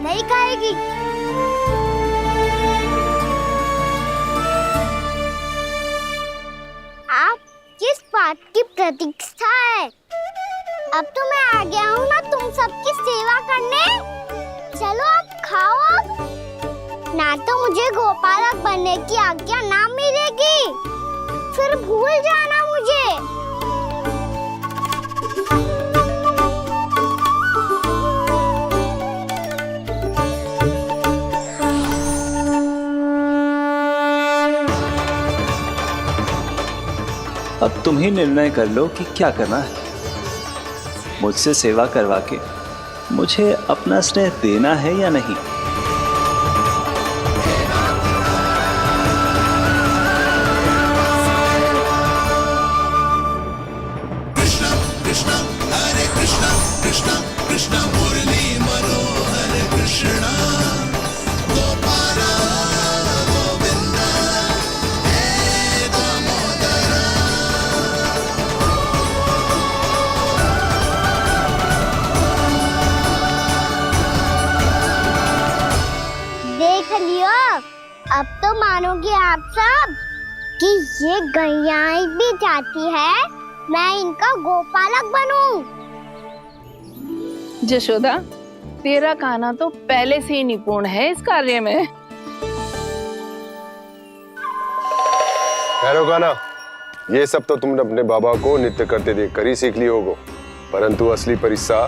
नहीं खाएगी। आप किस बात की प्रतीक्षा है? अब तो मैं आ गया हूँ ना तुम सबकी सेवा करने। चलो अब खाओ अब। ना तो मुझे गोपालक बनने की आज्ञा ना मिलेगी, फिर भूल जाना मुझे। अब तुम ही निर्णय कर लो कि क्या करना है। मुझसे सेवा करवा के मुझे अपना स्नेह देना है या नहीं। कृष्णा कृष्णा हरे कृष्णा कृष्णा कृष्णा मुरली मनोहर कृष्णा गोपाला गोविंदा हे दामोदरा। देख लियो, अब तो मानोगे आप सब कि ये गैयाएं भी चाहती है मैं इनका गोपालक बनूं। जशोदा, तेरा कान्हा तो पहले से ही निपुण है इस कार्य में। ठहरो कान्हा, ये सब तो तुमने अपने बाबा को नृत्य करते देखकर ही सीख ली होगो, परंतु असली परिस्सा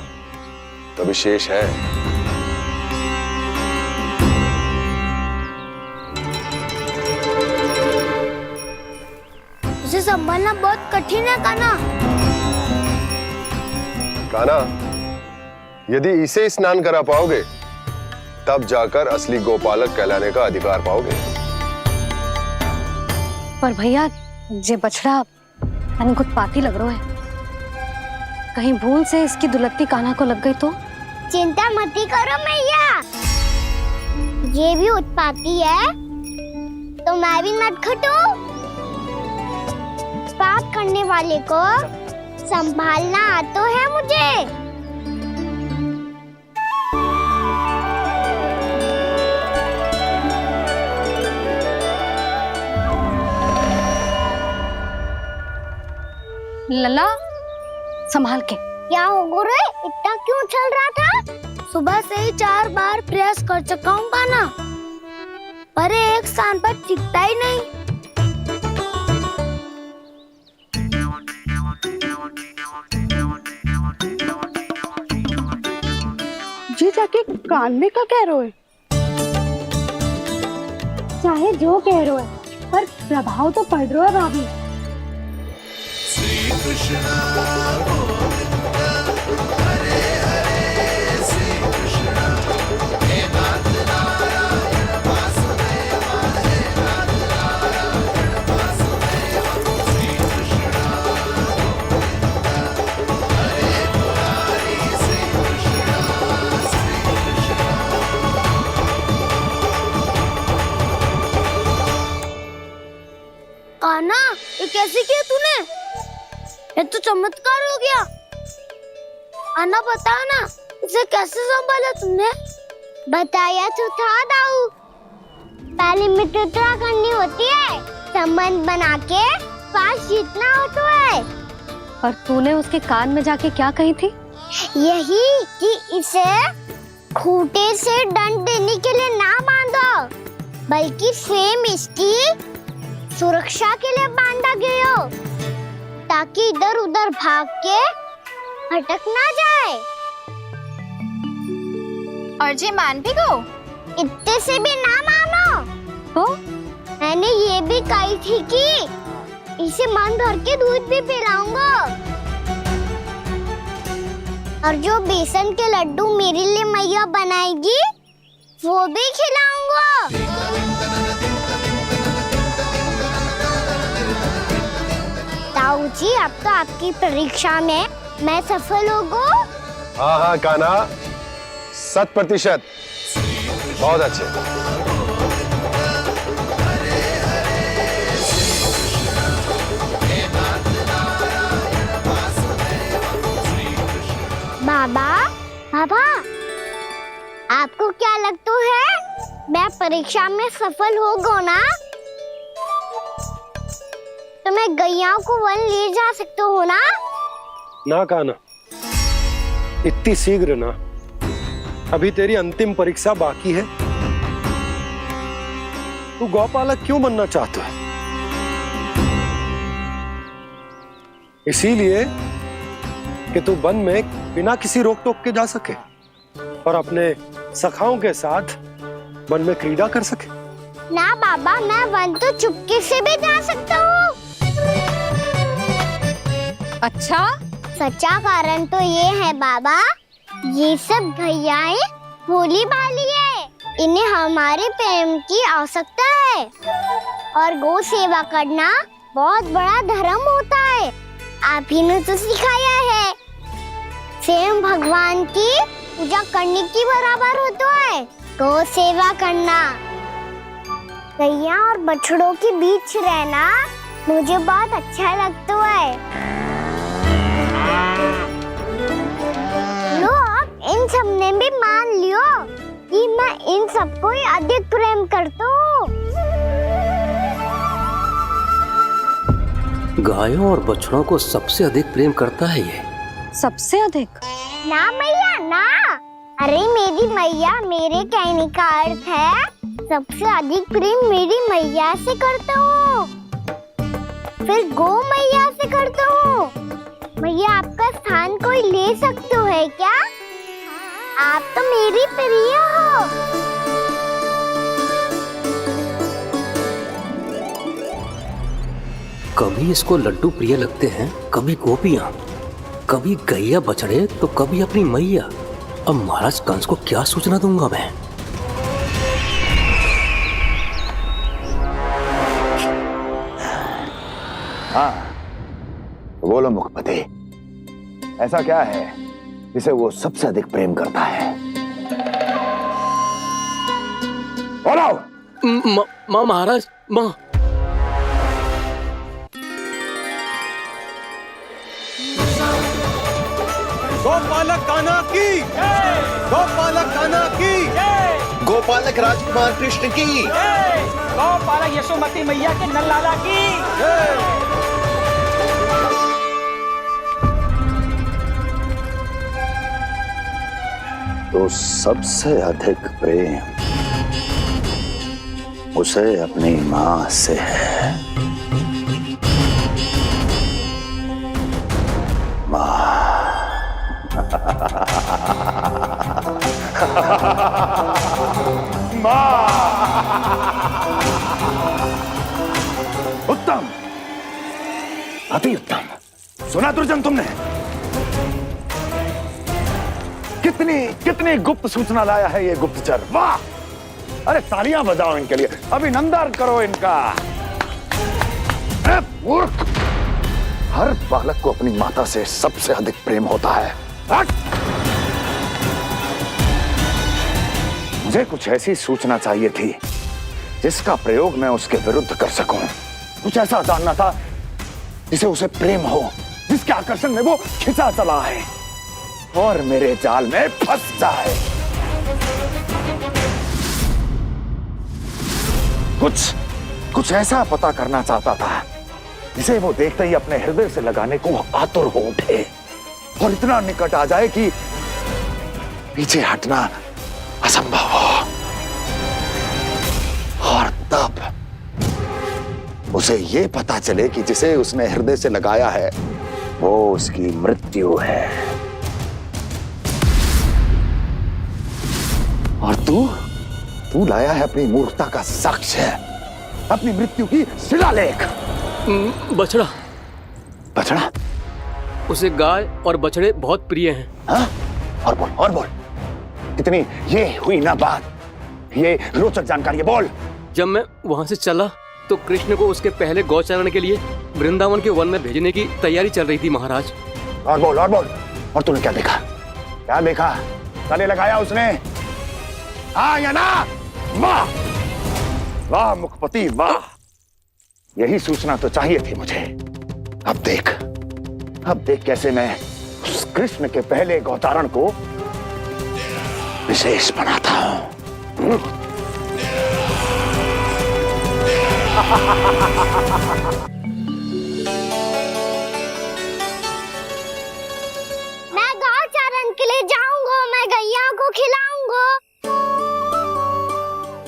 तो विशेष है। इसे संभालना बहुत कठिन है कान्हा। कान्हा, यदि इसे स्नान करा पाओगे तब जाकर असली गोपालक कहलाने का अधिकार पाओगे। पर भैया, ये बछड़ा उत्पाती लग रहा है। कहीं भूल से इसकी दुलत्ती कान्हा को लग गई तो? चिंता मत करो मैया, ये भी उत्पाती है तो मैं भी नटखट हूँ। पाप करने वाले को संभालना आता है मुझे। लला, संभाल के। क्या हो गुरु, इतना क्यों चल रहा था? सुबह से ही 4 बार प्रयास कर चुका हूँ कान्हा, पर एक स्थान पर टिकता ही नहीं। जी जाके कान में का कह रहे हो? चाहे जो कह रहे हो, पर प्रभाव तो पड़ रहा है भाभी। श्री कृष्णा गोविंदा हरे हरे श्री कृष्णा हे नाथ नारायण वासुदेव हे नाथ नारायण वासुदेव। श्री कृष्णा गोविंदा हरे मुरारी श्री कृष्णा श्री कृष्णा। कान्हा, ये कैसे किया तूने? ये तो चमत्कार हो गया। अन्ना बताओ ना, इसे कैसे संभाला तुमने? बताया तो था दाऊ, पहले मित्रता करनी होती है, संबंध बना के पास जीतना होता है। और तूने उसके कान में जाके क्या कही थी? यही कि इसे खूंटे से दंड देने के लिए ना बांधो, बल्कि स्वयं इसकी सुरक्षा के लिए बांधा गया हो, ताकि इधर उधर भाग के भटक ना जाए। और जी मान भी गो? इतने से भी ना मानो तो? मैंने ये भी कही थी कि इसे मन भर के दूध भी पिलाऊंगा, और जो बेसन के लड्डू मेरे लिए मैया बनाएगी वो भी खिलाऊंगा। ताऊ जी, अब तो आपकी परीक्षा में मैं सफल हो गो। हाँ हाँ कान्हा, 100%। बहुत अच्छे। बाबा, बाबा, आपको क्या लगता है मैं परीक्षा में सफल हो गो ना तो मैं गैया को वन ले जा सकता हूँ ना? ना कान्हा, इतनी शीघ्र ना, अभी तेरी अंतिम परीक्षा बाकी है। तू गौपालक क्यों बनना चाहता है? इसीलिए कि तू वन में बिना किसी रोक टोक के जा सके और अपने सखाओं के साथ वन में क्रीड़ा कर सके। ना बाबा, मैं वन तो चुपके से भी जा सकता हूँ। अच्छा, सच्चा कारण तो ये है बाबा, ये सब भैयाएं भोली भाली है, इन्हें हमारे प्रेम की आवश्यकता है और गौ सेवा करना बहुत बड़ा धर्म होता है। आप ही ने तो सिखाया है, स्वयं भगवान की पूजा करने की बराबर होता है गौ सेवा करना। गैया और बछड़ों के बीच रहना मुझे बहुत अच्छा लगता है। लो, इन सब ने भी मान लियो कि मैं इन सबको ही अधिक प्रेम करता हूँ। गायों और बछड़ों को सबसे अधिक प्रेम करता है ये। सबसे अधिक? ना मैया ना, अरे मेरी मैया, मेरे कहने का अर्थ है सबसे अधिक प्रेम मेरी मैया से करता हूँ, फिर गौ मैया से करता हूँ। मैया, आपका स्थान कोई ले सकते है क्या? आप तो मेरी प्रिय हो। कभी इसको लड्डू प्रिय लगते हैं, कभी गोपियां, कभी गैया बछड़े, तो कभी अपनी मैया। अब महाराज कंस को क्या सूचना दूंगा मैं? हाँ, बोलो मुखपति, ऐसा क्या है जिसे वो सबसे अधिक प्रेम करता है? बोलो। माँ महाराज, माँ। गोपालक कान्हा की, गोपालक कान्हा की, गोपालक राजकुमार कृष्ण की, गौपालक यशोमती मैया के नल्लाला की। तो सबसे अधिक प्रेम उसे अपनी माँ से है। माँ। माँ। उत्तम, अति उत्तम। सुना दुर्जन तुमने? कितनी गुप्त सूचना लाया है ये गुप्तचर। वाह! अरे तालियां बजाओ इनके लिए, अभिनंदन करो इनका। मूर्ख! हर बालक को अपनी माता से सबसे अधिक प्रेम होता है। मुझे कुछ ऐसी सूचना चाहिए थी जिसका प्रयोग मैं उसके विरुद्ध कर सकूं। कुछ ऐसा जानना था जिसे उसे प्रेम हो, जिसके आकर्षण में वो खिंचा चला है और मेरे जाल में फंस जाए। कुछ ऐसा पता करना चाहता था जिसे वो देखते ही अपने हृदय से लगाने को आतुर हो उठे और इतना निकट आ जाए कि पीछे हटना असंभव हो। और तब उसे ये पता चले कि जिसे उसने हृदय से लगाया है वो उसकी मृत्यु है। और तू लाया है अपनी मूर्खता का साक्ष्य, अपनी मृत्यु की शिलालेख। बछड़ा। बछड़ा? उसे गाय और बछड़े बहुत प्रिय हैं। हाँ? और बोल। इतनी ये हुई ना बात, ये रोचक जानकारी बोल। जब मैं वहां से चला तो कृष्ण को उसके पहले गौचारण के लिए वृंदावन के वन में भेजने की तैयारी चल रही थी महाराज। और बोल। और तूने क्या देखा? गले लगाया उसने? हाँ या ना? वाह मुखपति वाह, यही सूचना तो चाहिए थी मुझे। अब देख कैसे मैं उस कृष्ण के पहले गौतारण को विशेष बनाता हूं। मैं गांव चारण के लिए जाऊंगा, मैं गैया को खिलाऊंगा,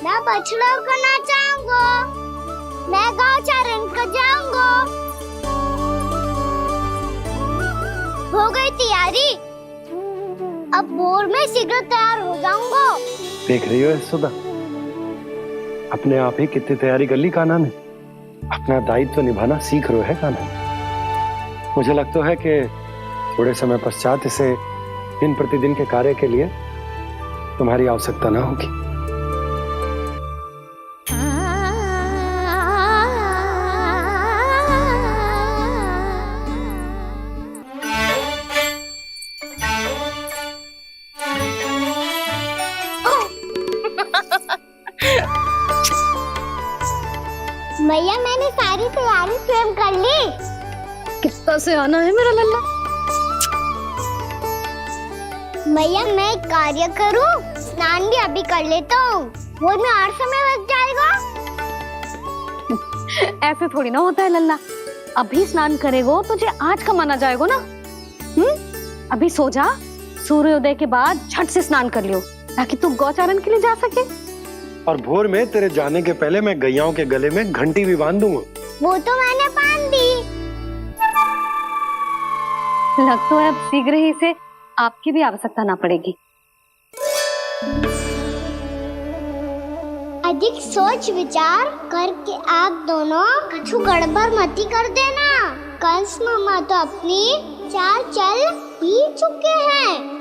मैं बछड़ों को नचाऊंगा, मैं गांव चारण को जाऊंगा। हो गई तैयारी, अब भोर में शीघ्र तैयार हो जाऊंगा। देख रही हो सुधा, अपने आप ही कितनी तैयारी कर ली कान्हा ने। अपना दायित्व निभाना सीख रहे है कान्हा। मुझे लगता है कि थोड़े समय पश्चात इसे दिन प्रतिदिन के कार्य के लिए तुम्हारी आवश्यकता ना होगी। भैया मैंने सारी तैयारी स्वयं कर ली। कितना से आना है मेरा लल्ला? भैया मैं एक कार्य करूं, स्नान भी अभी कर लेता हूँ, वो में और समय लग जाएगा। ऐसे थोड़ी ना होता है लल्ला, अभी स्नान करेगो तुझे आज का माना जाएगा ना। अभी सो जा, सूर्योदय के बाद झट से स्नान कर लियो ताकि तू गौचारण के लिए जा सके। और भोर में तेरे जाने के पहले मैं गैयाओं के गले में घंटी भी बांध दूंगा। वो तो मैंने बांध दी। लग तो है अब शीघ्र ही से आपकी भी आवश्यकता ना पड़ेगी। अधिक सोच विचार करके आप दोनों कछु गड़बड़ मती कर देना। कंस मामा तो अपनी चाल चल ही चुके हैं।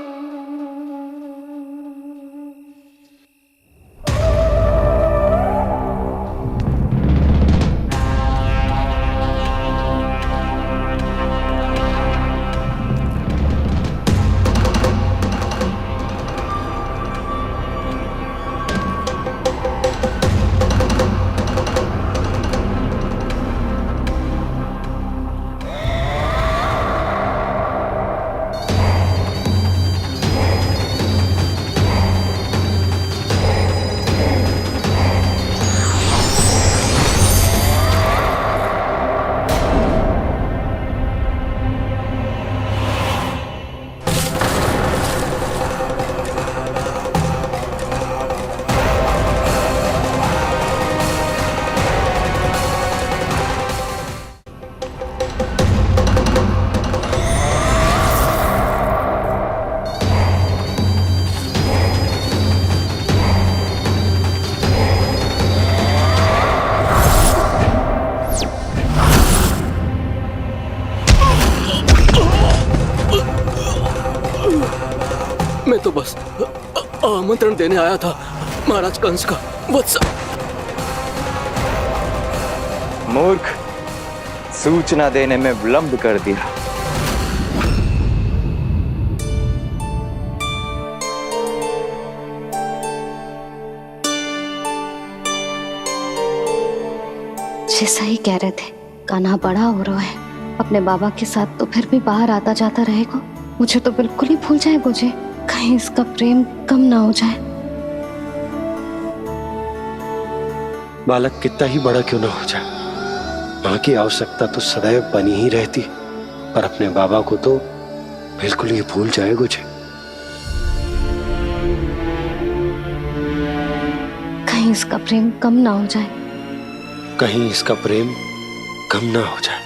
मैं तो बस आमंत्रण देने आया था महाराज कंस का। वत्स मूर्ख, सूचना देने में विलंब कर दिया। जैसा ही कह रहे थे, कान्हा बड़ा हो रहा है, अपने बाबा के साथ तो फिर भी बाहर आता जाता रहेगा। मुझे तो बिल्कुल ही भूल जाएगा मुझे, कहीं इसका प्रेम कम ना हो जाए। बालक कितना ही बड़ा क्यों ना हो जाए, माँ की आवश्यकता तो सदैव बनी ही रहती, पर अपने बाबा को तो बिल्कुल ही भूल जाए मुझे। कहीं इसका प्रेम कम ना हो जाए, कहीं इसका प्रेम कम ना हो जाए।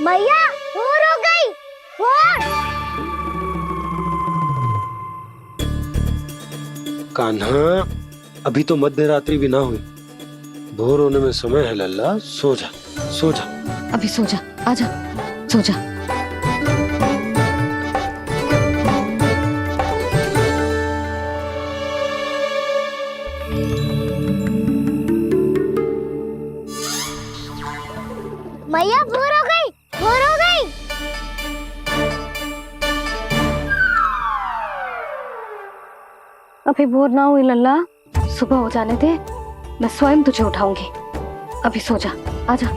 भैया भोर हो गई, भोर। कान्हा, अभी तो मध्य रात्रि भी ना हुई, भोर होने में समय है लल्ला। सो जा, सो जा। अभी सो जा, आजा, सो जा। अभी भोर ना हुई लल्ला, सुबह हो जाने दे, मैं स्वयं तुझे उठाऊंगी। अभी सो जा, आजा।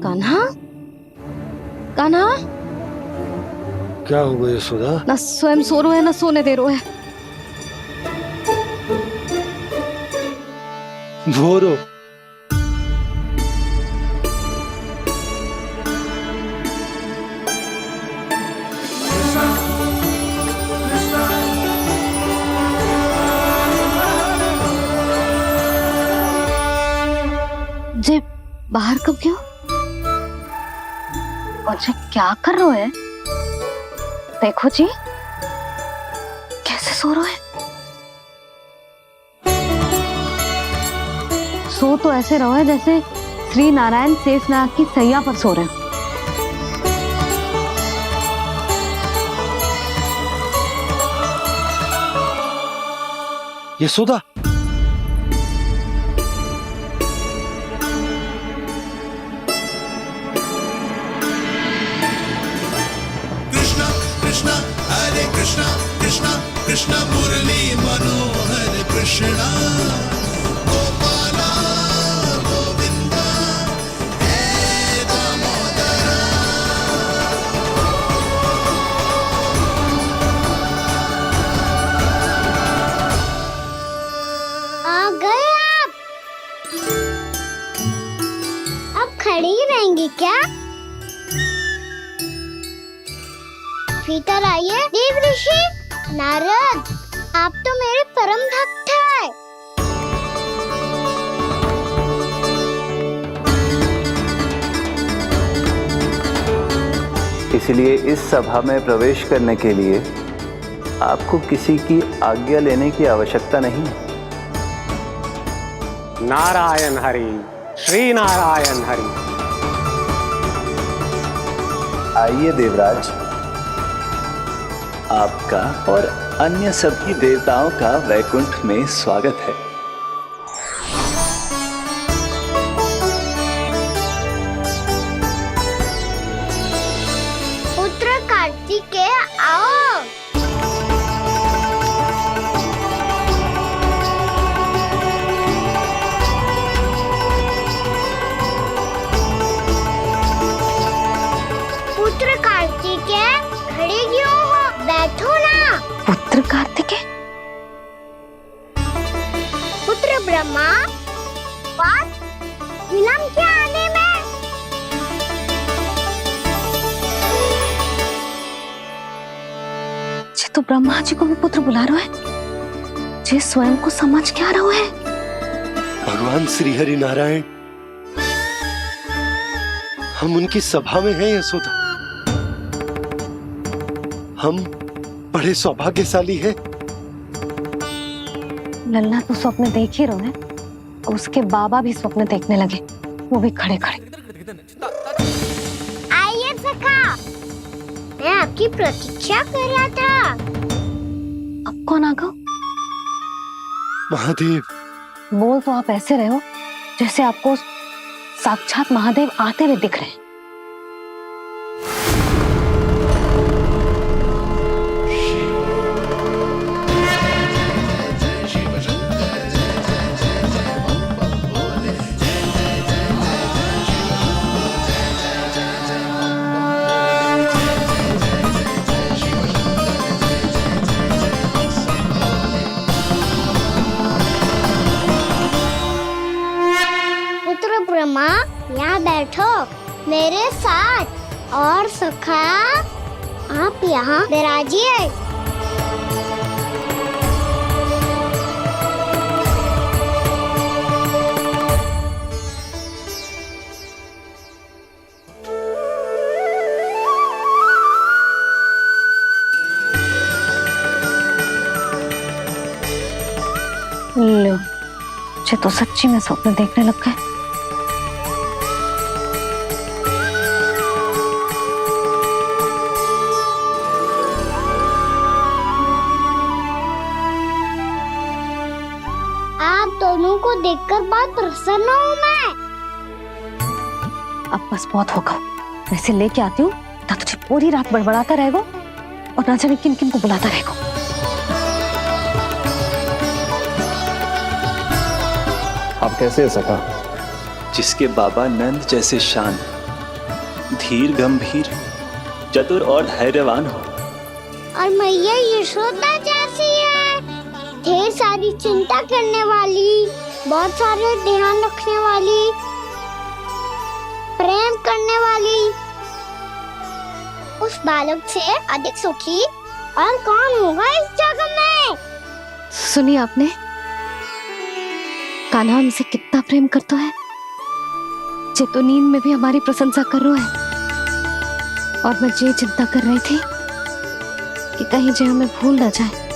कान्हा, कान्हा, क्या हो गया यशोदा? ना स्वयं सो रहे है ना सोने दे रहे है। भोरो जे बाहर कब क्यों? और जे क्या कर रहे है? देखो जी कैसे सो रहे हैं। सो तो ऐसे रहो है जैसे श्री नारायण शेषनाग की सैया पर सो रहे हैं। यशोदा, कृष्ण मुरली मनोहर कृष्णा गोपाला गोविंदा हे दामोदरा। आ गए आप? अब खड़ी ही रहेंगी क्या? भीतर आइए। देव ऋषि नारद, आप तो मेरे परम भक्त हैं। इसलिए इस सभा में प्रवेश करने के लिए आपको किसी की आज्ञा लेने की आवश्यकता नहीं है। नारायण हरि, श्री नारायण हरि। आइए देवराज, आपका और अन्य सभी देवताओं का वैकुंठ में स्वागत है। पुत्र कार्तिकेय आओ। पुत्र कार्तिकेय खड़े क्यों हो? बैठो ना। पुत्र कार्तिकेय, पुत्र ब्रह्मा, बात विलंब क्या आने में? जे तो ब्रह्मा जी को भी पुत्र बुला रहे है, जे स्वयं को समझ क्या रहे है। भगवान श्री हरि नारायण, हम उनकी सभा में हैं यशोदा। हम बड़े सौभाग्यशाली हैं। लल्ला तो स्वप्न देख ही रहे हैं, और उसके बाबा भी स्वप्न देखने लगे, वो भी खड़े खड़े। आइए सखा, मैं आपकी प्रतीक्षा कर रहा था। अब कौन आ गया? महादेव। बोल तो आप ऐसे रहे हो जैसे आपको साक्षात महादेव आते हुए दिख रहे हैं। ब्रह्मा, यहाँ बैठो मेरे साथ। और सखा, आप यहाँ विराजिए। लो, मुझे तो सच्ची में स्वप्न देखने लग गए। तक बहुत प्रसन्न हूँ मैं। अब बस बहुत होगा, वैसे लेके आती हूँ ना, तुझे पूरी रात बड़बड़ाता रहेगा और ना जाने किन किन को बुलाता रहेगा। आप कैसे सका? जिसके बाबा नंद जैसे शांत, धीर गंभीर, चतुर और धैर्यवान हो, और मैया यशोदा जैसी है, ढेर सारी चिंता करने वाली, बहुत सारे ध्यान रखने वाली, प्रेम करने वाली। उस बालक से अधिक सुखी और कौन होगा इस जगत में? सुनिए आपने, कान्हा हमसे कितना प्रेम करता है, जे तो नींद में भी हमारी प्रशंसा कर रहा है। और मैं ये चिंता कर रही थी कि कहीं जे हमें भूल ना जाए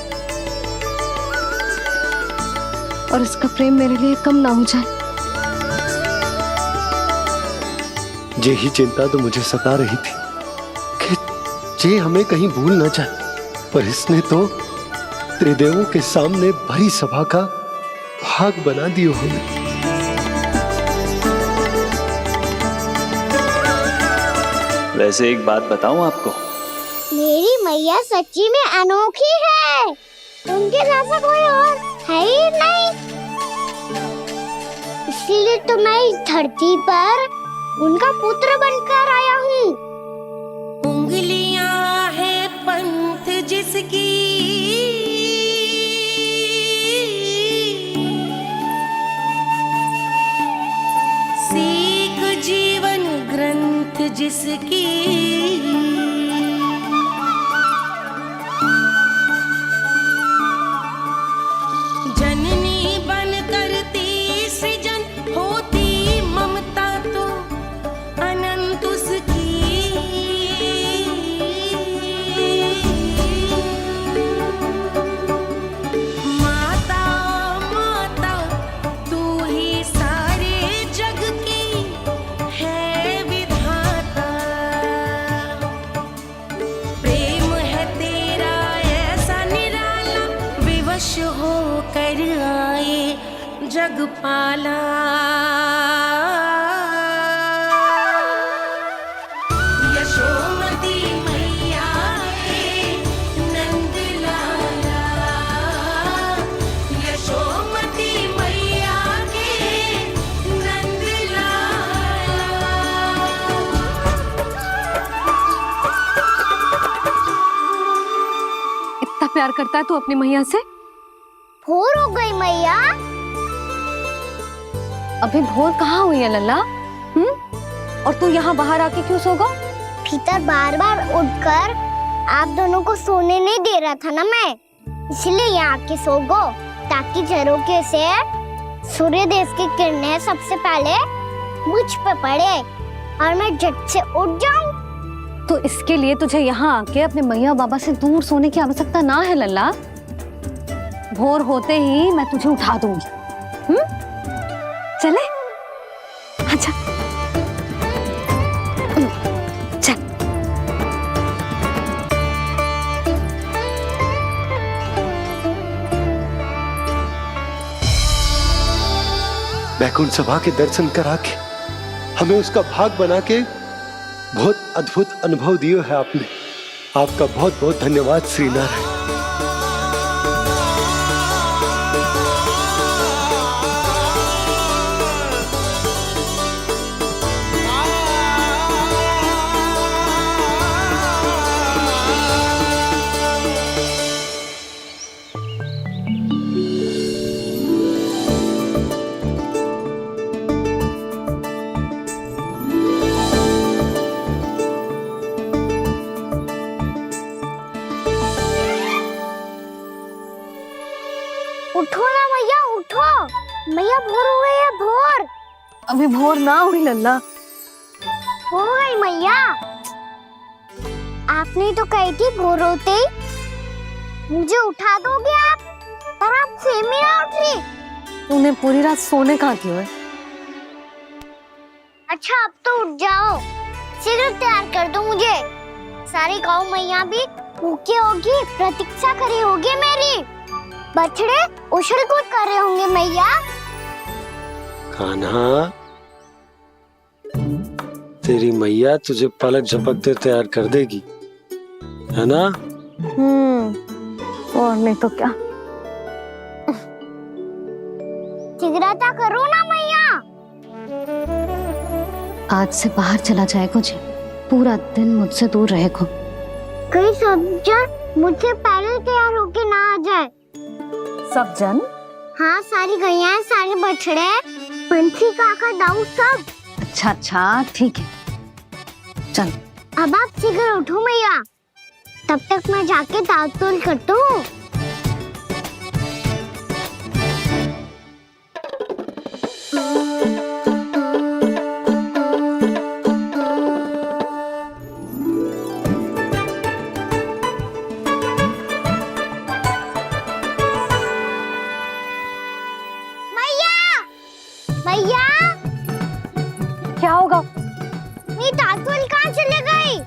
और इसका प्रेम मेरे लिए कम ना हो जाए। यही चिंता तो मुझे सता रही थी कि जे हमें कहीं भूल ना जाए, पर इसने तो त्रिदेवों के सामने भरी सभा का भाग बना दियो हमें। वैसे एक बात बताऊं आपको, मेरी मैया सच्ची में अनोखी है, उनके जैसा कोई और है ही नहीं। इसीलिए तो मैं इस धरती पर उनका पुत्र बनकर आया हूँ। उंगलियां है पंथ जिसकी, सीख जीवन ग्रंथ जिसकी, जननी बन करती सृजन होती ममता तो अनंत उसकी। माता माता तू ही सारे जग की है विधाता, प्रेम है तेरा ऐसा निराला, विवश हो कर आए जग पाला। यशोमती मैया के नंद लाला, यशोमती मैया के नंद लाला। इतना प्यार करता है तू अपनी मैया से? भोर हो गई मैया। अभी भोर कहाँ हुई है लल्ला? और तू यहाँ बाहर आके क्यों सो गया? भीतर बार बार उठकर आप दोनों को सोने नहीं दे रहा था ना मैं, इसलिए यहाँ आके सो गो, ताकि झरोखे से सूर्य देव की किरणें सबसे पहले मुझ पे पड़े और मैं झट से उठ जाऊं। तो इसके लिए तुझे यहाँ आके अपने मैया बाबा से दूर सोने की आवश्यकता ना है लल्ला। भोर होते ही मैं तुझे उठा दूंगी। चले? अच्छा चल। वैकुंठ सभा के दर्शन करा के हमें उसका भाग बना के बहुत अद्भुत अनुभव दियो है आपने। आपका बहुत बहुत धन्यवाद श्रीनारायण। उठो ना मैया, उठो। मैया भोर हो गई है, भोर। अभी भोर ना हुई लल्ला। हो गई मैया। आपने तो कही थी भोर होते ही मुझे उठा दोगे आप, पर आप सेम ही ना उठ रही। तूने पूरी रात सोने कहाँ दियो है? अच्छा अब तो उठ जाओ, शीघ्र तैयार कर दो मुझे। सारी गाँव मैया भी भूखी होगी, प्रतीक्षा करी होगी मेरी। बछड़े उछल कूद कर रहे होंगे मैया। कान्हा, तेरी मैया तुझे पलक झपकते तैयार कर देगी, है ना? और नहीं तो क्या। जिगराता करो ना मैया। आज से बाहर चला जाएगा जी, पूरा दिन मुझसे दूर रहेगा। कहीं सब जन मुझसे पहले तैयार होके ना आ जाए। सब जन? हाँ, सारी गैया, सारे बछड़े, पंछी, काका, दाऊ सब। अच्छा अच्छा, ठीक है, चल। अब आप शीघ्र उठो मैया, तब तक मैं जाके दांत तोल करता हूँ। मैया, क्या होगा? मेरी दांत तोल कहाँ चले गई?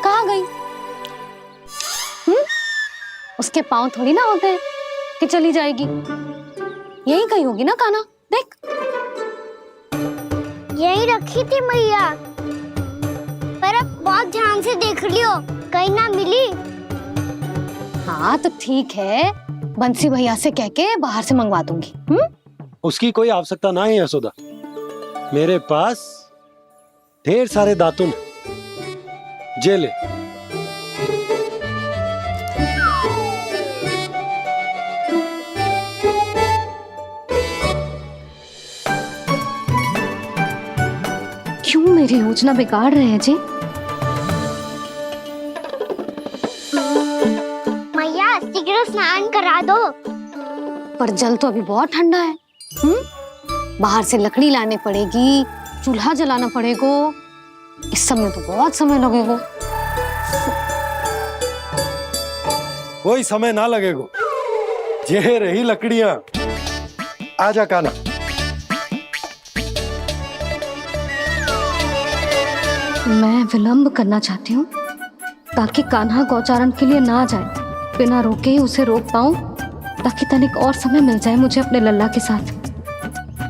कहाँ गई? उसके पाँव थोड़ी ना होते हैं कि चली जाएगी। यही कहीं होगी ना कान्हा, देख। यही रखी थी मैया, पर अब बहुत ध्यान से देख लियो, कहीं ना मिली। हाँ तो ठीक है, बंसी भैया से कह के बाहर से मंगवा दूंगी। उसकी कोई आवश्यकता ना है यशोदा, मेरे पास ढेर सारे दातुन, जे ले। क्यों मेरी योजना बिगाड़ रहे हैं जी? मैया, शीघ्र स्नान करा दो। पर जल तो अभी बहुत ठंडा है। बाहर से लकड़ी लाने पड़ेगी, चूल्हा जलाना पड़ेगा, इस सब में तो बहुत समय लगेगा। कोई समय ना लगेगा, ये रही लकड़ियां। आजा कान्हा। मैं विलंब करना चाहती हूँ ताकि कान्हा गौचारण के लिए ना जाए, बिना रोके ही उसे रोक पाऊं, ताकि तनिक और समय मिल जाए मुझे अपने लल्ला के साथ।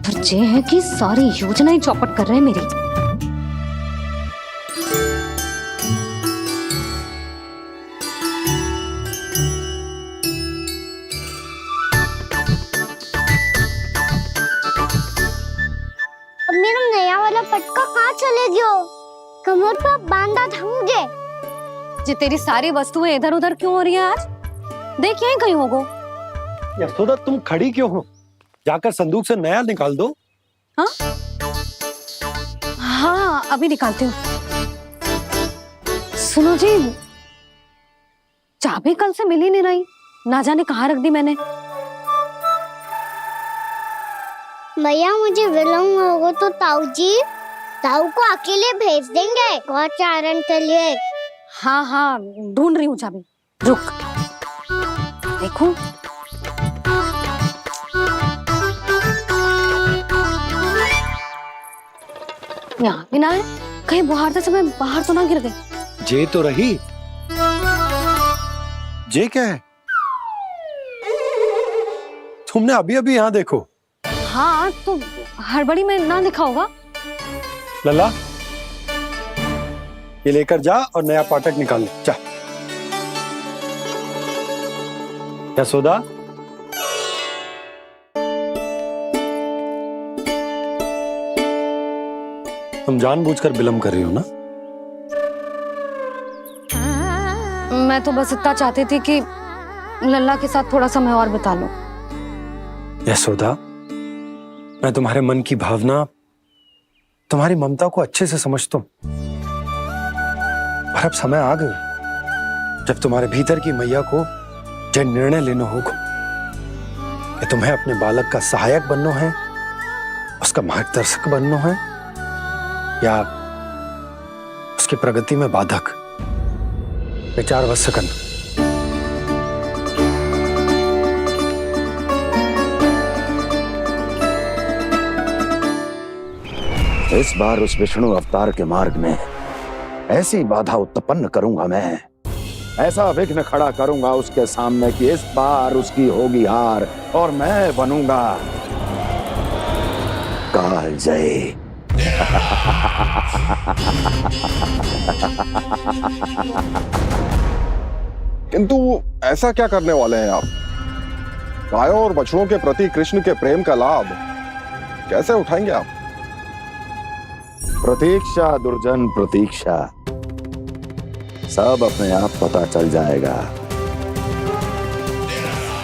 पर ये है कि सारी योजना ही चौपट कर रहे हैं मेरी। अब मेरा नया वाला पटका कहाँ चले गयो? कमर पर बांधा था मुझे। जे तेरी सारी वस्तुएं इधर उधर क्यों हो रही है आज? देख यहीं कहीं होगो। यशोदा, तुम खड़ी क्यों हो? जाकर संदूक से नया निकाल दो। हाँ हाँ, अभी निकालती हूँ। सुनो जी, चाबी कल से मिल ही नहीं रही, ना जाने कहाँ रख दी मैंने। भैया, मुझे विलम्ब होगा तो ताऊ को अकेले भेज देंगे गौचारण के लिए। हाँ हाँ, ढूंढ रही हूँ चाबी, रुक। देखूं। यहाँ भी ना है, कहीं बुहारते समय बाहर तो ना गिर गई। जे तो रही। जे क्या है? तुमने अभी अभी यहाँ देखो। हाँ तो हड़बड़ी में ना दिखा होगा। लल्ला, ये लेकर जा और नया पाठक निकाल ले, जा। यशोदा, तुम जानबूझकर विलंब कर रही हो ना? मैं तो बस इतना चाहती थी कि लल्ला के साथ थोड़ा समय और बिता लूं। यशोदा, मैं तुम्हारे मन की भावना, तुम्हारी ममता को अच्छे से समझता हूं, पर अब समय आ गया जब तुम्हारे भीतर की मैया को यह निर्णय लेना होगा कि तुम्हें अपने बालक का सहायक बनना है, उसका मार्गदर्शक बनना है, या उसकी प्रगति में बाधक। विचार अवश्य करना। इस बार उस विष्णु अवतार के मार्ग में ऐसी बाधा उत्पन्न करूंगा मैं, ऐसा विघ्न खड़ा करूंगा उसके सामने कि इस बार उसकी होगी हार और मैं बनूंगा कालजयी। किंतु ऐसा क्या करने वाले हैं आप? गायों और बछड़ों के प्रति कृष्ण के प्रेम का लाभ कैसे उठाएंगे आप? प्रतीक्षा दुर्जन प्रतीक्षा, सब अपने आप पता चल जाएगा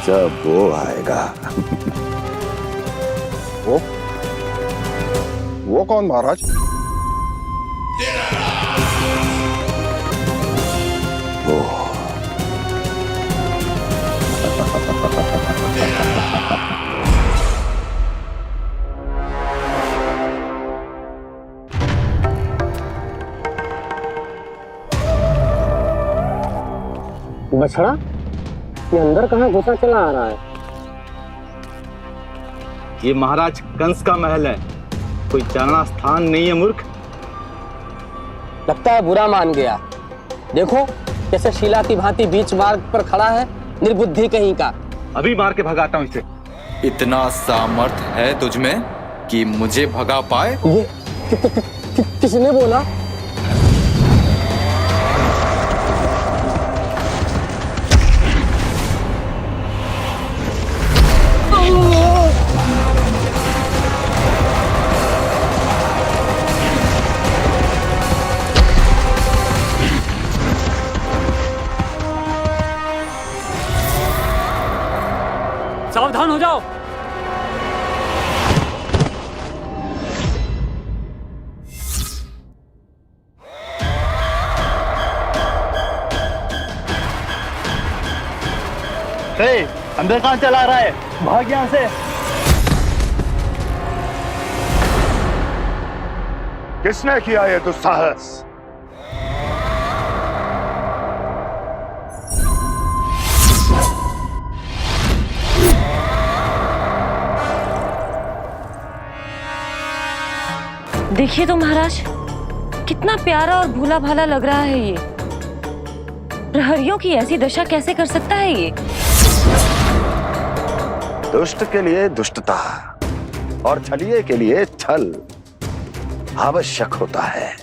जब वो आएगा। वो कौन महाराज? वो बछड़ा, ये अंदर कहाँ घुसा चला आ रहा है? ये महाराज कंस का महल है, कोई चारणा स्थान नहीं है मूर्ख। लगता है बुरा मान गया। देखो कैसे शीला की भांति बीच मार्ग पर खड़ा है, निर्बुद्धि कहीं का। अभी मार के भगाता हूँ इसे। इतना सामर्थ है तुझमें कि मुझे भगा पाए? ये किसने बोला? सावधान हो जाओ। अंदर कहाँ चला रहा है? भाग यहाँ से। किसने किया ये दुस्साहस? देखिए तो महाराज, कितना प्यारा और भोला भाला लग रहा है ये। प्रहरियों की ऐसी दशा कैसे कर सकता है ये? दुष्ट के लिए दुष्टता और छलिए के लिए छल आवश्यक होता है।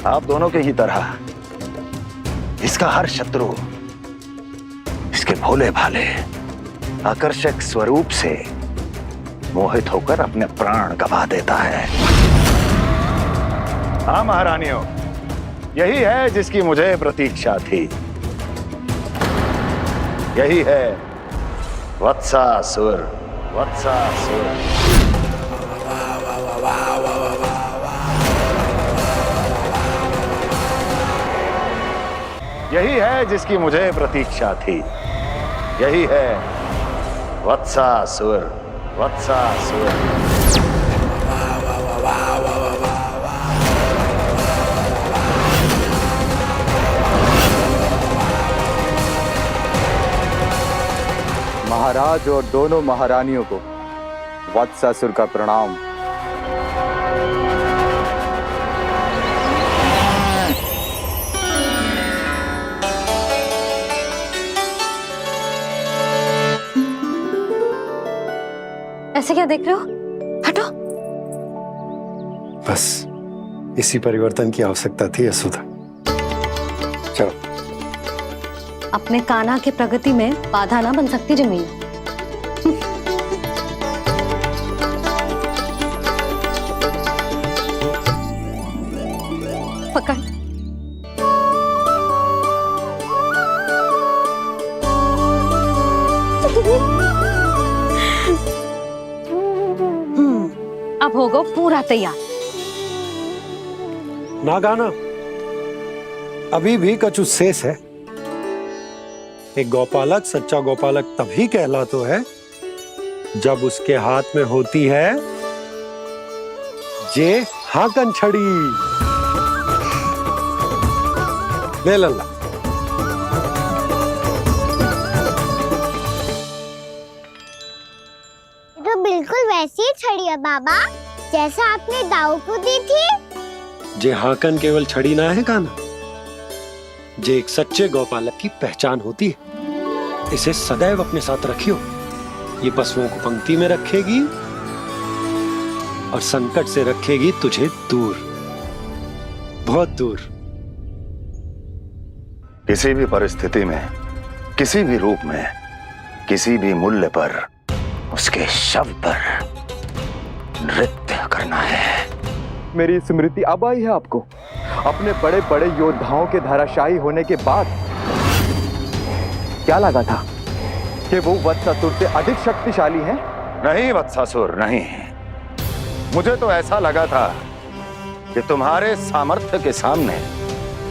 आप दोनों के ही तरह इसका हर शत्रु इसके भोले भाले आकर्षक स्वरूप से मोहित होकर अपने प्राण गंवा देता है। हाँ महारानियों, यही है जिसकी मुझे प्रतीक्षा थी। यही है वत्सासुर। वत्सासुर यही है जिसकी मुझे प्रतीक्षा थी। यही है वत्सासुर। वत्सासुर महाराज और दोनों महारानियों को वत्सासुर का प्रणाम। ऐसे क्या देख रहे हो? हटो। बस इसी परिवर्तन की आवश्यकता थी यशोदा। चलो। अपने कान्हा के प्रगति में बाधा ना बन सकती जमीन। पकड़। अब होगा पूरा तैयार। ना गाना, अभी भी कछु शेष है। एक गौपालक सच्चा गौपालक तभी कहलाता है जब उसके हाथ में होती है जे हाकन छड़ी। ले लल्ला। तो बिल्कुल वैसी ही छड़ी है बाबा। जैसा आपने दाऊ को दी थी। जे हाकन केवल छड़ी ना है कान्हा, जे एक सच्चे गौपालक की पहचान होती है। इसे सदैव अपने साथ रखियो। ये पशुओं को पंक्ति में रखेगी और संकट से रखेगी तुझे दूर, बहुत दूर। किसी भी परिस्थिति में, किसी भी रूप में, किसी भी मूल्य पर उसके शव पर नृत्य करना है। मेरी स्मृति अब आई है आपको? अपने बड़े बड़े योद्धाओं के धराशायी होने के बाद क्या लगा था कि वो वत्सासुर से अधिक शक्तिशाली हैं? नहीं वत्सासुर, नहीं। मुझे तो ऐसा लगा था कि तुम्हारे सामर्थ्य के सामने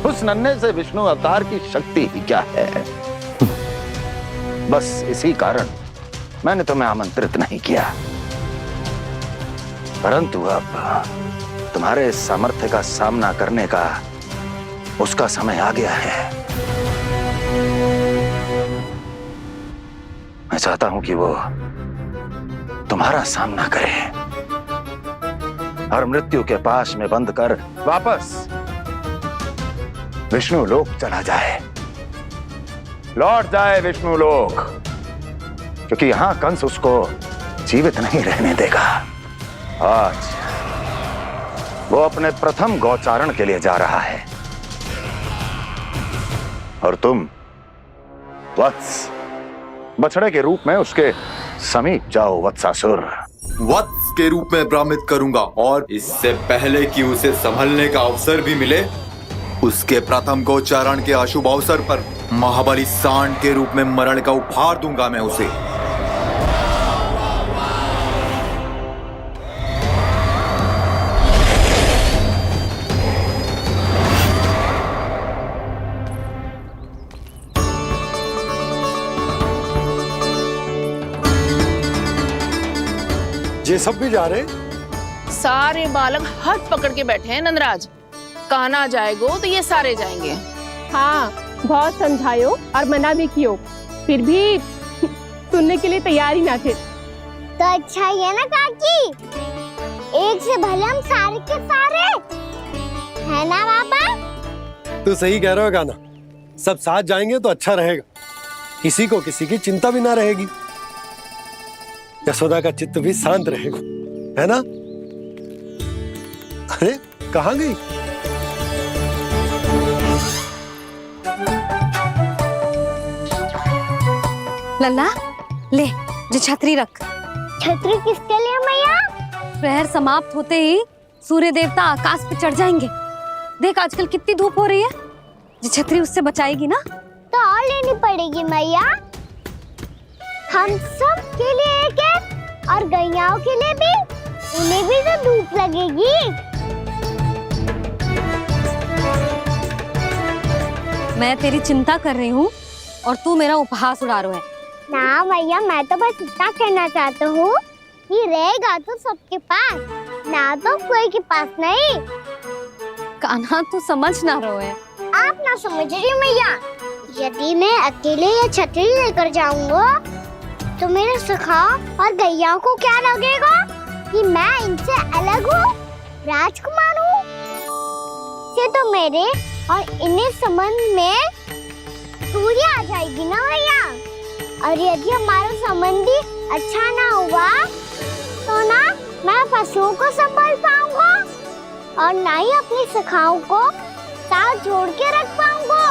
उस नन्हे से विष्णु अवतार की शक्ति ही क्या है। बस इसी कारण मैंने तुम्हें आमंत्रित नहीं किया। परंतु अब तुम्हारे सामर्थ्य का सामना करने का उसका समय आ गया है। मैं चाहता हूं कि वो तुम्हारा सामना करे और मृत्यु के पाश में बंद कर वापस विष्णु लोक चला जाए, लौट जाए विष्णु लोक, क्योंकि यहां कंस उसको जीवित नहीं रहने देगा। आज वो अपने प्रथम गौचारण के लिए जा रहा है और तुम वत्स, बछड़े के रूप में उसके समीप जाओ वत्सासुर। वत्स के रूप में भ्रमित करूंगा और इससे पहले कि उसे संभलने का अवसर भी मिले, उसके प्रथम गोचारण के अशुभ अवसर पर महाबली सांड के रूप में मरण का उपहार दूंगा मैं उसे। ये सब भी जा रहे? सारे बालक हाथ पकड़ के बैठे हैं नंदराज। कान्हा जाएगो तो ये सारे जाएंगे। हाँ, बहुत समझायो और मना भी कियो, फिर भी सुनने के लिए तैयार ही ना थे। तो अच्छा ही है ना काकी, एक से भले हम सारे के सारे, है ना पापा? तू सही कह रहे हो कान्हा, सब साथ जाएंगे तो अच्छा रहेगा, किसी को किसी की चिंता भी ना रहेगी, यशोदा का चित्त भी शांत रहेगा, है ना? अरे कहाँ गई? लल्ला ले, जो छतरी रख। छतरी किसके लिए मैया? प्रहर समाप्त होते ही सूर्य देवता आकाश पे चढ़ जाएंगे। देख आजकल कितनी धूप हो रही है, जो छतरी उससे बचाएगी ना। तो और लेनी पड़ेगी मैया, हम सब के लिए एक एक, और गैयाओं के लिए भी, उन्हें भी तो धूप लगेगी। मैं तेरी चिंता कर रही हूँ और तू मेरा उपहास उड़ा रहा है। ना भैया, मैं तो बस इतना कहना चाहता हूँ कि रहेगा तो सबके पास, ना तो कोई के पास नहीं। कान्हा तू समझ ना रहो है। आप ना समझ रही मैया, यदि मैं अकेले ये छतरी लेकर जाऊंगा तो मेरे सखा और गैया को क्या लगेगा कि मैं इनसे अलग हूँ, राजकुमार हूँ। ये तो मेरे और इन्हें संबंध में दूरी आ जाएगी ना भैया। और यदि हमारा संबंध ही अच्छा ना हुआ तो ना मैं पशुओं को संभाल पाऊंगा और ना ही अपनी सखाओं को साथ जोड़ के रख पाऊंगा।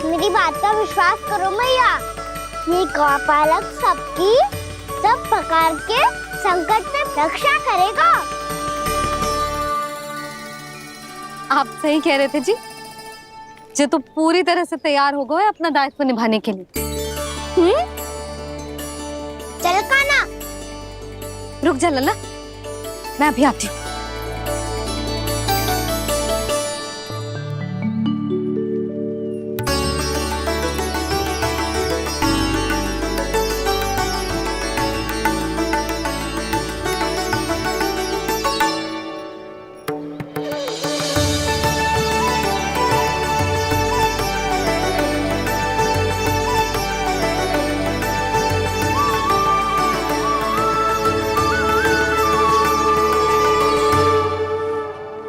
मेरी बात का विश्वास करो मैया, ये गौपालक सबकी सब प्रकार के संकट से रक्षा करेगा। आप सही कह रहे थे जी, जो तो पूरी तरह से तैयार हो गए अपना दायित्व निभाने के लिए। चल कान्हा, रुक जा लल्ला, मैं अभी आती हूँ।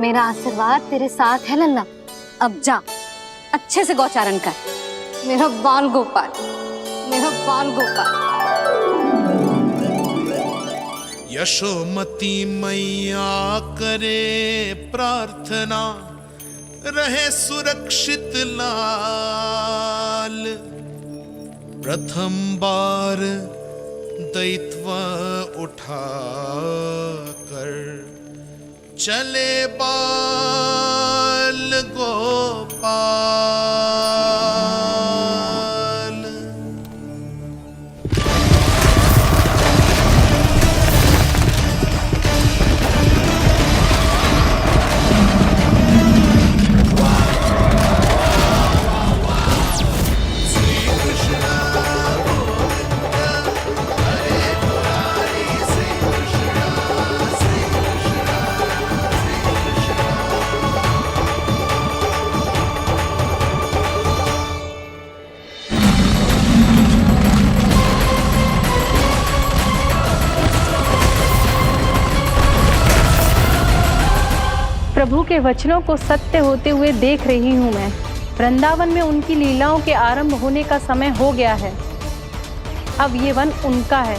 मेरा आशीर्वाद तेरे साथ है लल्ला। अब जा, अच्छे से गौचारण कर। मेरा बाल गोपाल, मेरा बाल गोपाल। यशोमती मैया करे प्रार्थना, रहे सुरक्षित लाल। प्रथम बार दैत्व उठा कर चले बाल गोपाल। प्रभु के वचनों को सत्य होते हुए देख रही हूँ मैं। वृंदावन में उनकी लीलाओं के आरंभ होने का समय हो गया है। अब ये वन उनका है।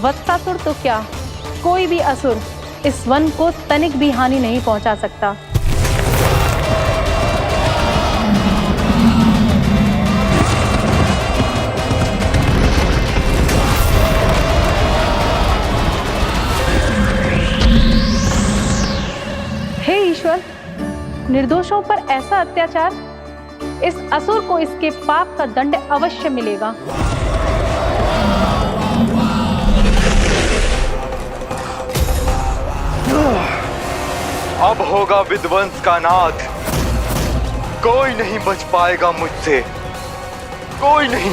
वत्सासुर तो क्या, कोई भी असुर इस वन को तनिक भी हानि नहीं पहुंचा सकता। हे ईश्वर, निर्दोषों पर ऐसा अत्याचार, इस असुर को इसके पाप का दंड अवश्य मिलेगा। अब होगा विध्वंस का नाद। कोई नहीं बच पाएगा मुझसे, कोई नहीं।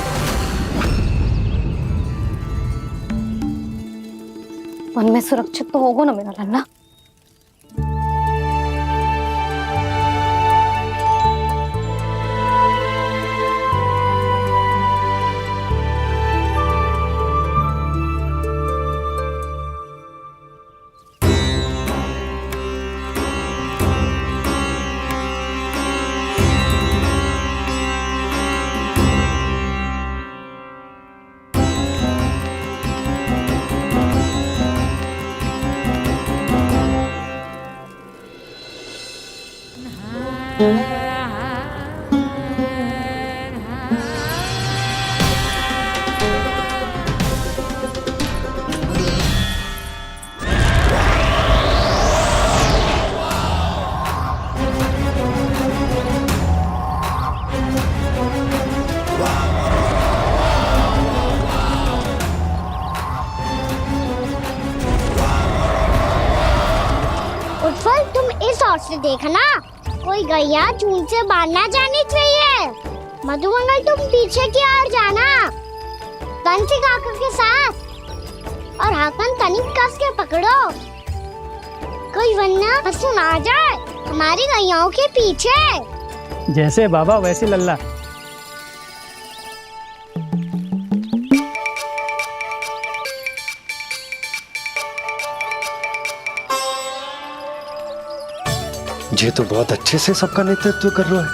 वन में सुरक्षित तो होगा ना मेरा लल्ला? उत्पल, तुम इस ओर से देखना, कोई गैया चून से बाहर ना जानी चाहिए। मधुमंगल, तुम पीछे की ओर जाना, कंसी काका के साथ, और हाकन तनिक कस के पकड़ो, कोई वरना पशु ना आ जाए हमारी गैयाओं के पीछे। जैसे बाबा वैसे लल्ला। ये तो बहुत अच्छे से सबका नेतृत्व कर रहा है।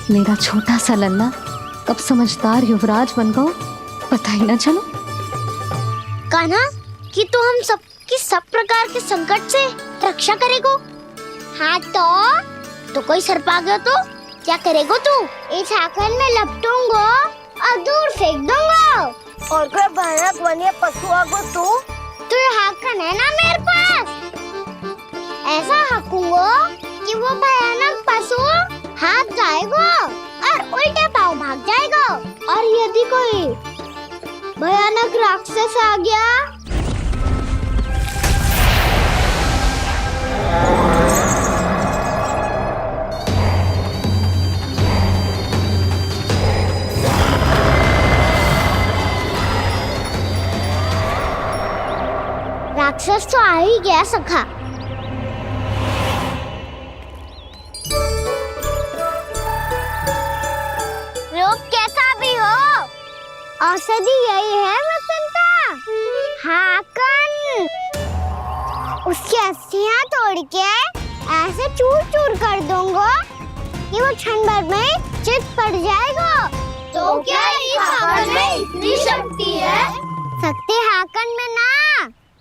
मेरा छोटा सा लल्ला कब समझदार युवराज बन गो, पता ही ना चलो। कान्हा, कि तू हम सबकी सब प्रकार के संकट से रक्षा करेगो। हाँ तो कोई सर्प आ गया तो क्या करेगो तू? इस हाकन में लपटूंगो और दूर फेंक दूंगा। और कोई भयानक वन्य पशु आगो तो ये हाकन है ना मेरे पास, ऐसा हाकूंगो कि वो भयानक पशु हाथ जाएगा और उल्टे पाँव भाग जाएगा। और यदि कोई भयानक राक्षस आ गया राक्षस तो आ ही गया सखा। औषधि यही है वतन का, हाकन। उसकी अस्थियां तोड़ के ऐसे चूर चूर कर दूंगा कि वो क्षण भर में चित पड़ जाएगा। तो क्या इस हाकन में इतनी शक्ति है? शक्ति हाकन में ना,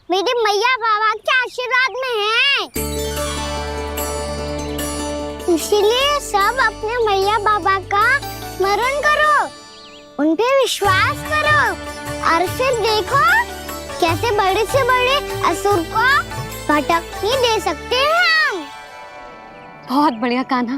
मेरी मैया बाबा के आशीर्वाद में है। इसीलिए सब अपने मैया बाबा का स्मरण करो, उन पे विश्वास करो और फिर देखो कैसे बड़े से बड़े असुर को भटकने दे सकते हैं हम। बहुत बढ़िया कान्हा।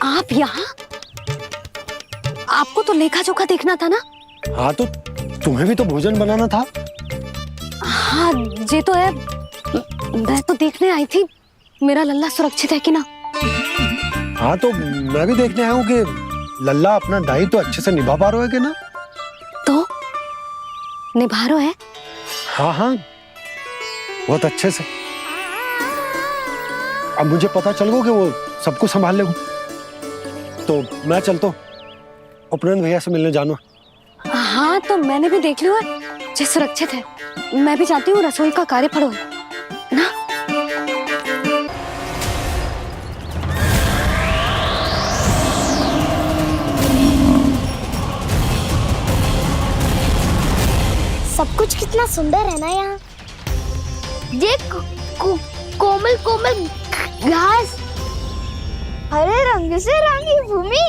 आप यहाँ? आपको तो लेखा जोखा देखना था ना? हाँ तो तुम्हें भी तो भोजन बनाना था। हाँ ये तो है, मैं तो देखने आई थी मेरा लल्ला सुरक्षित है कि ना। हाँ तो मैं भी देखने आया हूँ कि लल्ला अपना दायित्व तो अच्छे से निभा पा रहा है कि ना। तो निभा रहा है? हाँ हाँ बहुत अच्छे से। अब मुझे पता चल गया कि वो सब कुछ संभाल लेगा। तो मैं चलता हूँ, उपनंद भैया से मिलने जाना। हाँ तो मैंने भी देख लिया जो सुरक्षित है। मैं भी चाहती हूँ रसोई का कार्य पड़ो ना। सब कुछ कितना सुंदर है ना यहाँ। देख कोमल कोमल घास, हरे रंग से रंगी भूमि।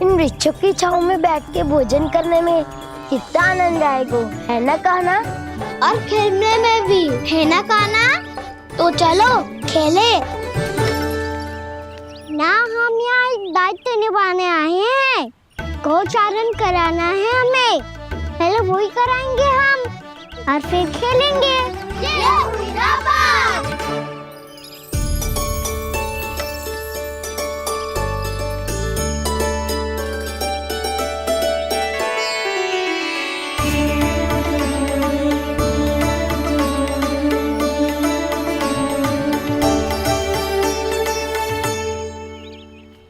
इन वृक्षों की छांव में बैठ के भोजन करने में कितना आनंद आएगा, है ना कान्हा? और खेलने में भी, है ना कान्हा? तो चलो खेले ना। हम यहाँ एक दायित्व निभाने आए हैं, गोचारण कराना है हमें। पहले वही कराएंगे हम और फिर खेलेंगे।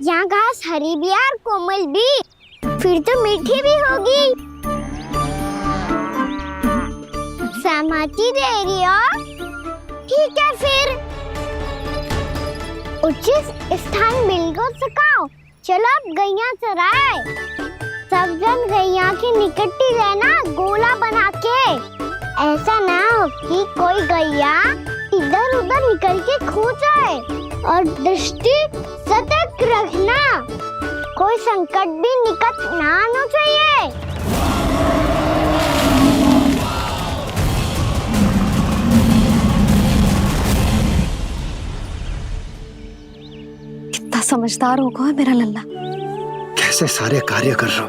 यहाँ घास हरी भी और कोमल भी, फिर तो मीठी भी होगी। सहमति दे रही हो? ठीक है फिर उचित स्थान मिलकर सकाओ। चलो अब गैया चराए। सब जन गैया के निकट ही रहना, गोला बना के। ऐसा ना हो कि कोई गैया इधर उधर निकल के खो जाए। और दृष्टि सतर्क रखना, कोई संकट भी निकट ना आना चाहिए। कितना समझदार होगा है मेरा लल्ला। कैसे सारे कार्य कर रहा,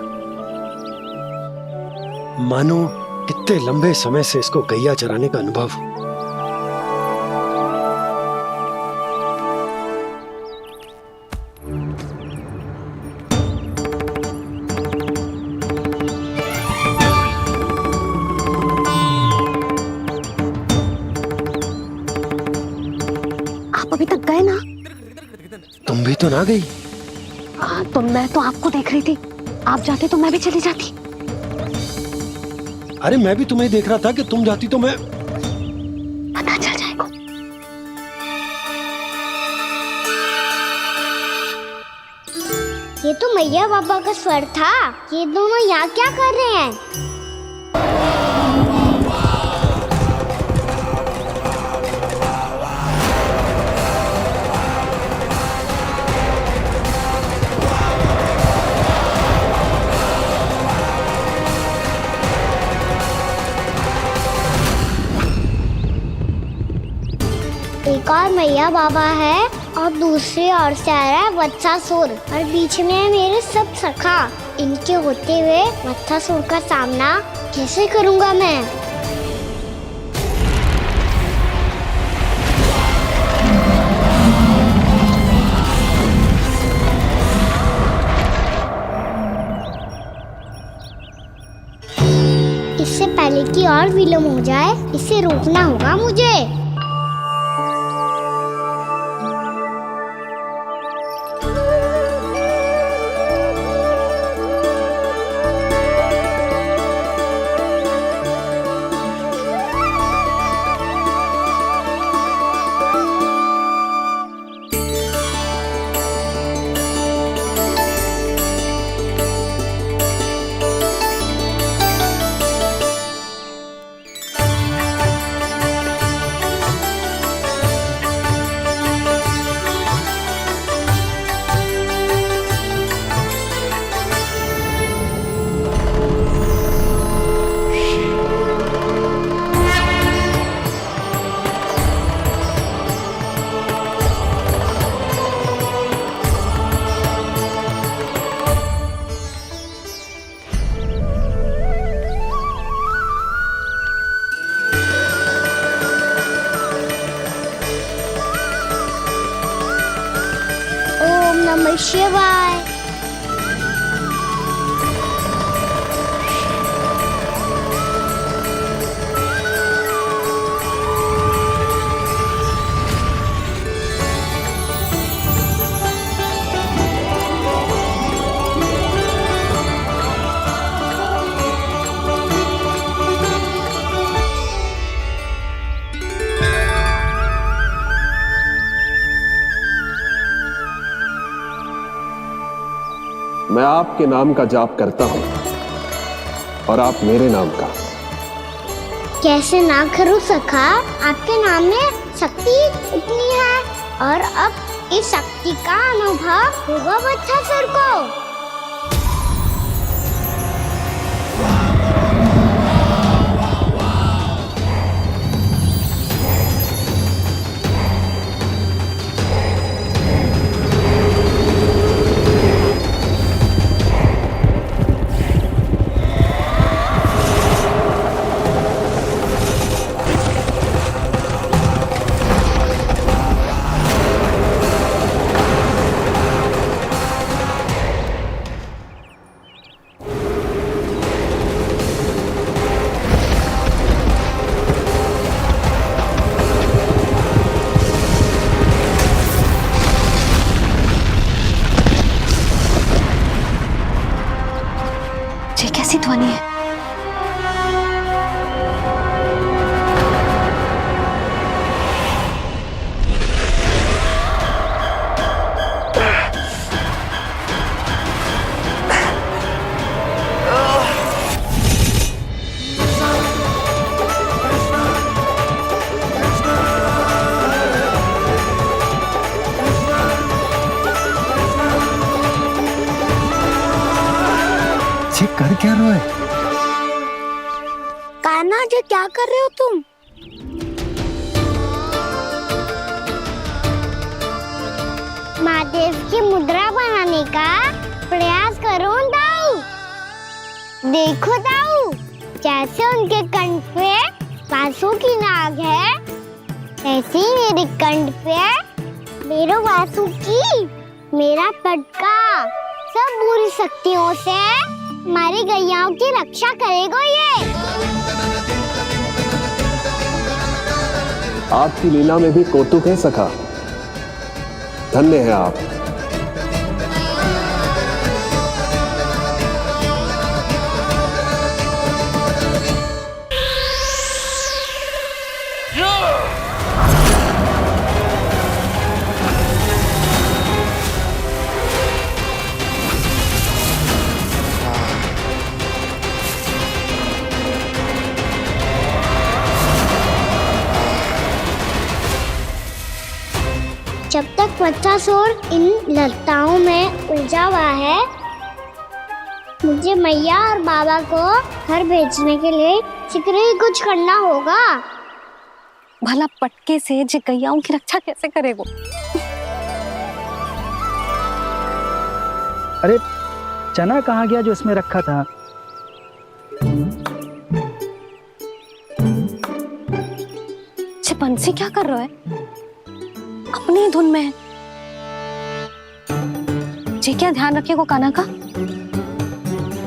मानो कितने लंबे समय से इसको गैया चराने का अनुभव हो। आप अभी तक गए ना? तुम भी तो ना गई। तो मैं तो आपको देख रही थी, आप जाते तो मैं भी चली जाती। अरे मैं भी तुम्हें देख रहा था कि तुम जाती तो मैं। पता चल जाएगा। ये तो मैया बाबा का स्वर था। ये दोनों यहाँ क्या कर रहे हैं? एक और मैया बाबा है और दूसरी ओर से आ रहा है वत्सासुर, और बीच में है मेरे सब सखा। इनके होते हुए वत्सासुर का सामना कैसे करूंगा मैं? इससे पहले कि और विलम्ब हो जाए, इसे रोकना होगा मुझे। शिवाय। मैं आपके नाम का जाप करता हूं और आप मेरे नाम का। कैसे ना करूं सखा, आपके नाम में शक्ति इतनी है और अब इस शक्ति का अनुभव होगा बच्चासुर को। ये कैसी ध्वनि है? कर क्या रहे हो? कान्हा जी क्या कर रहे हो तुम? महादेव की मुद्रा बनाने का प्रयास करो दाऊ। देखो दाऊ, जैसे उनके कंठ पे वासु की नाग है, ऐसे ही मेरे कंठ पे मेरे वासु की मेरा पटका सब बुरी शक्तियों से हमारी गैयाओं की रक्षा करेगा ये। आपकी लीला में भी कौतुक है सखा, धन्य है आप। जब तक बच्चासुर इन लताओं में उलझा हुआ है, मुझे मैया और बाबा को घर भेजने के लिए शीघ्र ही कुछ करना होगा। भला पटके से जे गैयाओं की रक्षा कैसे करेगो? अरे चना कहाँ गया जो इसमें रखा था? जे बंसी क्या कर रहा है? अपनी धुन में है। जी क्या ध्यान रखिएगा कान्हा का।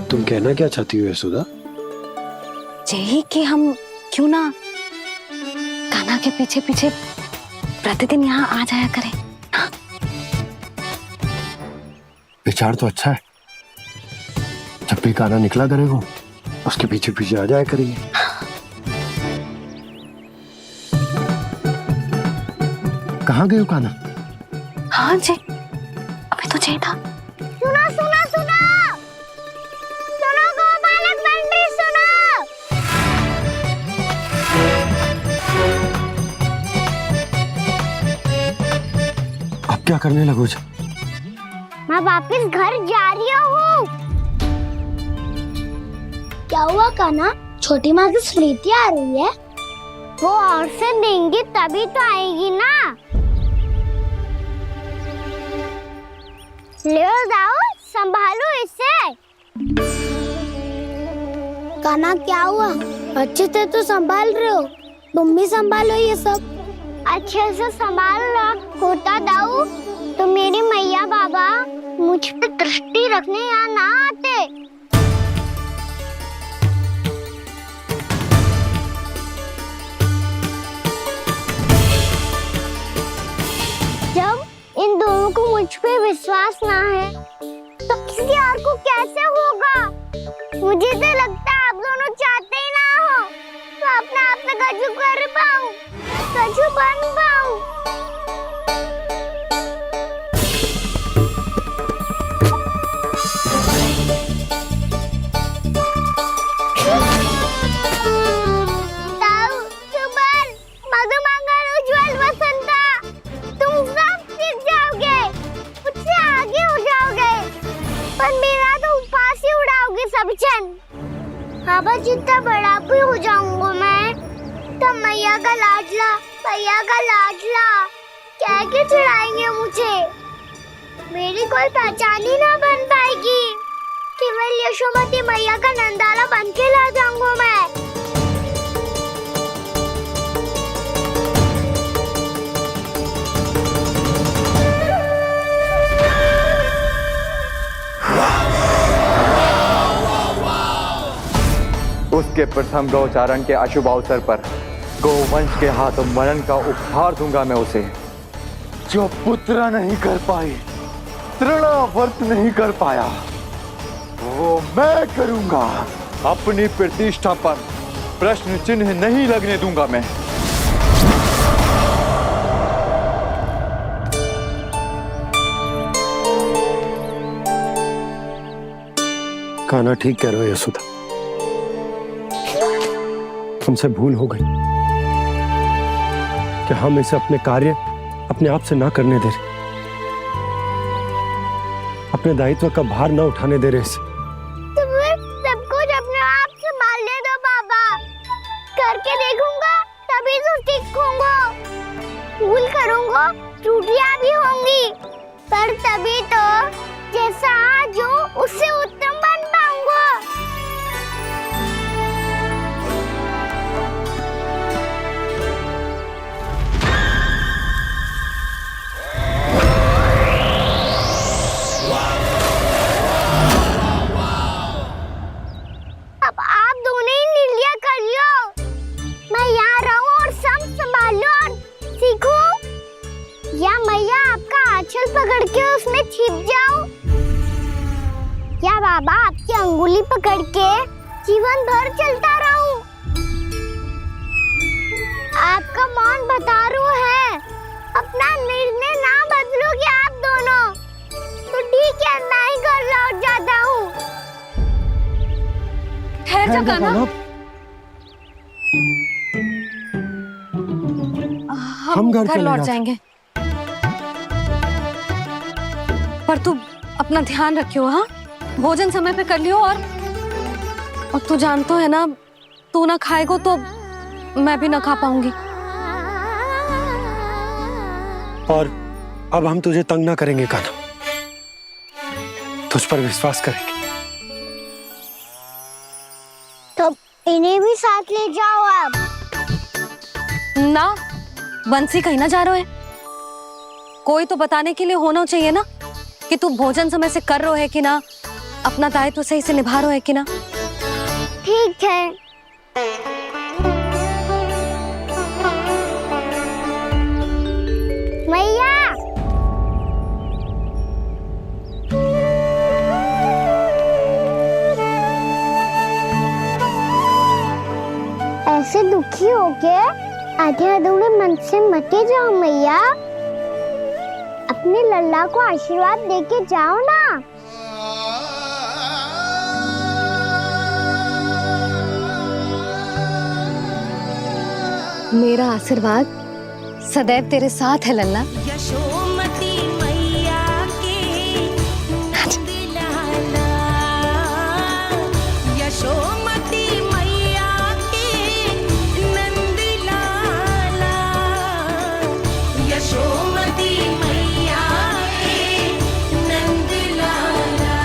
तुम कहना क्या चाहती हो यशोदा? यही कि हम क्यों ना कान्हा के पीछे पीछे प्रतिदिन यहाँ आ जाया करें। विचार तो अच्छा है। जब भी कान्हा निकला करेगा उसके पीछे पीछे आ जाया करेंगे। कहाँ गए हो कान्हा? हाँ जी, अभी तो चाहिए था। सुनो सुनो सुनो सुनो गोपालक बंटी सुनो। अब क्या करने लगो? मैं वापस घर जा रही हूँ। क्या हुआ कान्हा? छोटी माँ की स्मृति आ रही है। वो और से देंगी तभी तो आएगी ना। ले जाओ, संभालो इसे। कान्हा क्या हुआ? अच्छे से तो संभाल रहे हो, तुम भी संभालो ये सब। अच्छे से संभालना होता दाऊ तो मेरी मैया बाबा मुझ पे दृष्टि रखने यहाँ ना आते। जब इन दोनों को मुझ पे विश्वास ना है तो किसी और को कैसे होगा? मुझे तो लगता है आप दोनों चाहते ही ना हो तो अपने आप में गजू कर पाऊं, गजू बन पाऊं। ताऊ, सुबल, मधुमंगल, उज्जवल, वसंता, तुम सब सीख जाओगे, मुझसे आगे हो जाओगे, पर मेरा तो उपवास ही उड़ाओगे सब जन। बाबा जितना बड़ा भी हो जाऊंगा मैं, तब मैया का लाडला, भैया का लाडला कह के चिढ़ाएंगे मुझे। मेरी कोई पहचान ही ना बन पाएगी, केवल यशोमती मैया का नंदाला बन के ला जाऊंगा मैं। उसके प्रथम गौचारण के अशुभ अवसर पर गोवंश के हाथों मरण का उपहार दूंगा मैं उसे। जो पुत्र नहीं कर पाई, तृणावर्त नहीं कर पाया, वो मैं करूंगा। अपनी प्रतिष्ठा पर प्रश्न चिन्ह नहीं लगने दूंगा मैं। कान्हा ठीक कह रहे हो यशोदा, हमसे भूल हो गई कि हम इसे अपने कार्य अपने आप से ना करने दे रहे, अपने दायित्व का भार ना उठाने दे रहे इसे। तो फिर सब कुछ अपने आप संभालने दो बाबा, करके देखूंगा तभी तो सीखूंगा। भूल करूंगा, त्रुटियां भी होंगी, पर तभी तो जैसा आज हूँ उससे उत्तम बन पाऊंगा। अब आप दोनों ही निर्णय कर लो, मैं यहाँ रहूं और सब संभालूं और सीखूं, या मैया आपका आंचल पकड़ के उसमें छिप जाऊं, या बाबा आपकी अंगुली पकड़ के जीवन भर चलता रहूं। आपका मौन बतारू है, अपना निर्णय ना बदलोगे आप दोनों तो ठीक है, मैं ही घर लौट जाता हूँ। ठहर जा कान्हा, हम घर लौट जाएंगे, पर तू अपना ध्यान रखियो। हाँ, भोजन समय पे कर लियो, और तू जानतो है ना, तू ना खाएगो तो मैं भी ना खा पाऊंगी। और अब हम तुझे तंग ना करेंगे कान्हा, तुझ पर विश्वास करेंगे। तो इन्हें भी साथ ले जाओ आप। ना, बंसी कहीं ना जा रहे है, कोई तो बताने के लिए होना चाहिए ना कि तू भोजन समय से कर रहे है कि ना, अपना दायित्व सही से निभा रहे है कि ना। ठीक है। मैया, ऐसे दुखी हो के आधे अधूरे मन से मत जाओ मैया, अपने लल्ला को आशीर्वाद देके जाओ ना। मेरा आशीर्वाद सदैव तेरे साथ है लल्ला। यशोमती मैया के नंद लाला, यशोमती मैया के नंद लाला, यशोमती मैया के नंद लाला,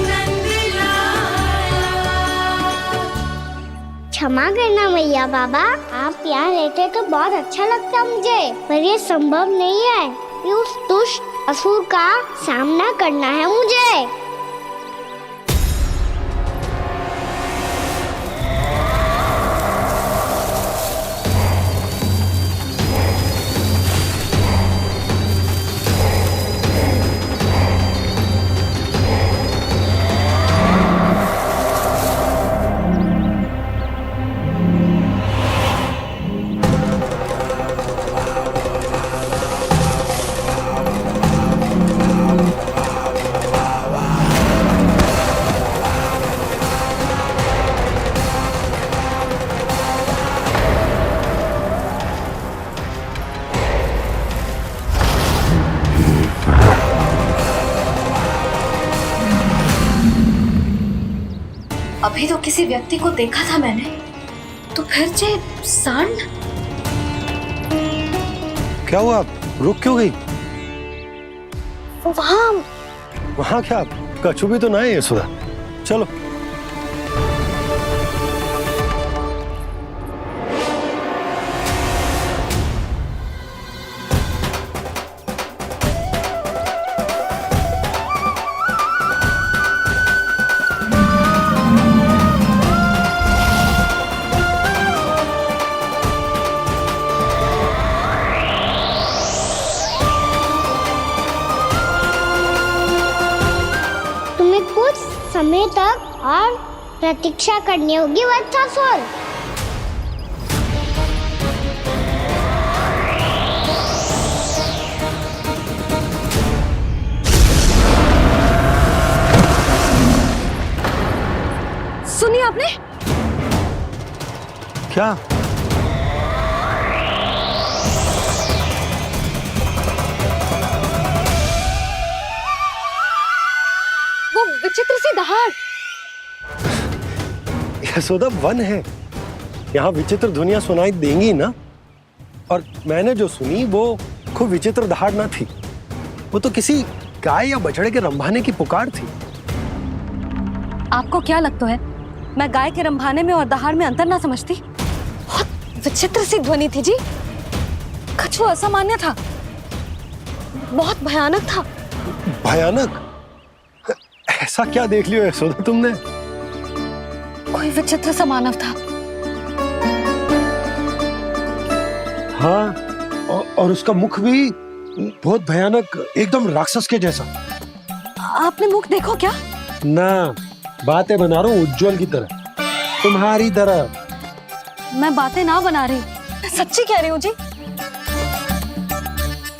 नंद लाला। क्षमा करना मैया बाबा, आप यहाँ रहते तो बहुत अच्छा लगता मुझे, पर ये संभव नहीं है। ये उस दुष्ट असुर का सामना करना है मुझे। अभी तो किसी व्यक्ति को देखा था मैंने, तो फिर जे सांड। क्या हुआ, रुक क्यों गई? वहाँ क्या, कछु भी तो ना है यशोदा। चलो। समय तक और प्रतीक्षा करनी होगी वत्सासुर। सुनिए आपने क्या? वो विचित्र सी दहाड़। यशोदा, वन है, यहाँ विचित्र ध्वनियां सुनाई देंगी ना। और मैंने जो सुनी वो खूब विचित्र दहाड़ ना थी, वो तो किसी गाय या बछड़े के रंभाने की पुकार थी। आपको क्या लगता है मैं गाय के रंभाने में और दहाड़ में अंतर ना समझती? बहुत विचित्र सी ध्वनि थी जी, कछु असामान्य था, बहुत भयानक था। भयानक? ऐसा क्या देख लियो यशोदा तुमने? कोई विचित्र सा मानव था। हाँ, और उसका मुख भी बहुत भयानक, एकदम राक्षस के जैसा। आपने मुख देखो क्या? ना, बातें बना रहा हूँ उज्जवल की तरह, तुम्हारी तरह। मैं बातें ना बना रही, मैं सच्ची कह रही हूँ जी।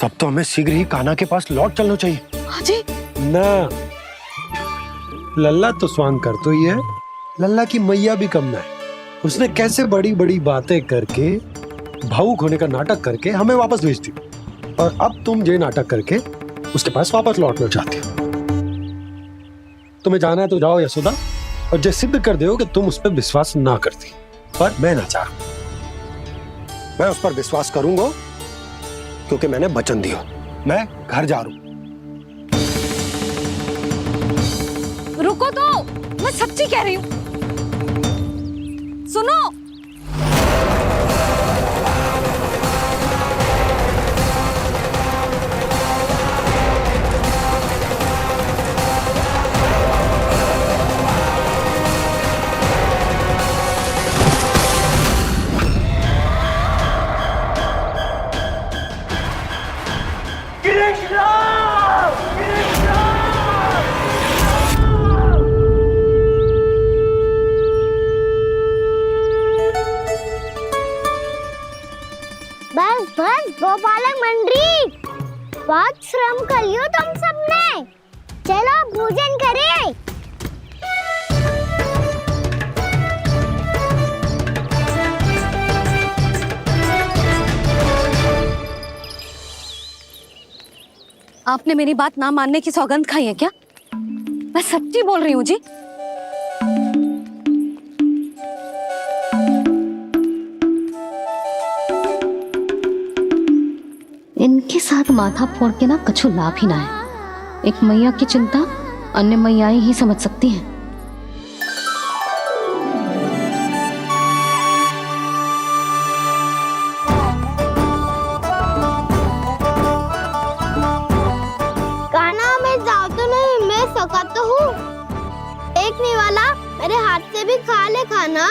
तब तो हमें शीघ्र ही कान्हा के पास लौट चलना चाहिए। हाँ जी। ना, लल्ला तो स्वांग कर तो ही है, लल्ला की मैया भी कम ना है। उसने कैसे बड़ी बड़ी बातें करके, भावुक होने का नाटक करके हमें वापस भेज दी, और अब तुम ये नाटक करके उसके पास वापस लौटना चाहती हो। तुम्हें जाना है तो जाओ यशोदा, और जो सिद्ध कर दो कि तुम उस पर विश्वास ना करती। पर मैं ना चाह, मैं उस पर विश्वास करूंगा क्योंकि मैंने वचन दिया। मैं घर जा रहा हूं। रुको तो, मैं सच्ची कह रही हूँ। सुनो, बस बस गोपालक मंडली, बहुत श्रम कर लियो तुम सबने। चलो भोजन करें। आपने मेरी बात ना मानने की सौगंध खाई है क्या? मैं सच्ची बोल रही हूँ जी। इनके साथ माथा फोड़ के ना कछु लाभ ही ना है। एक मैया की चिंता अन्य मैयाएं ही समझ सकती हैं। एक नहीं वाला, मेरे हाथ से भी खा ले खाना।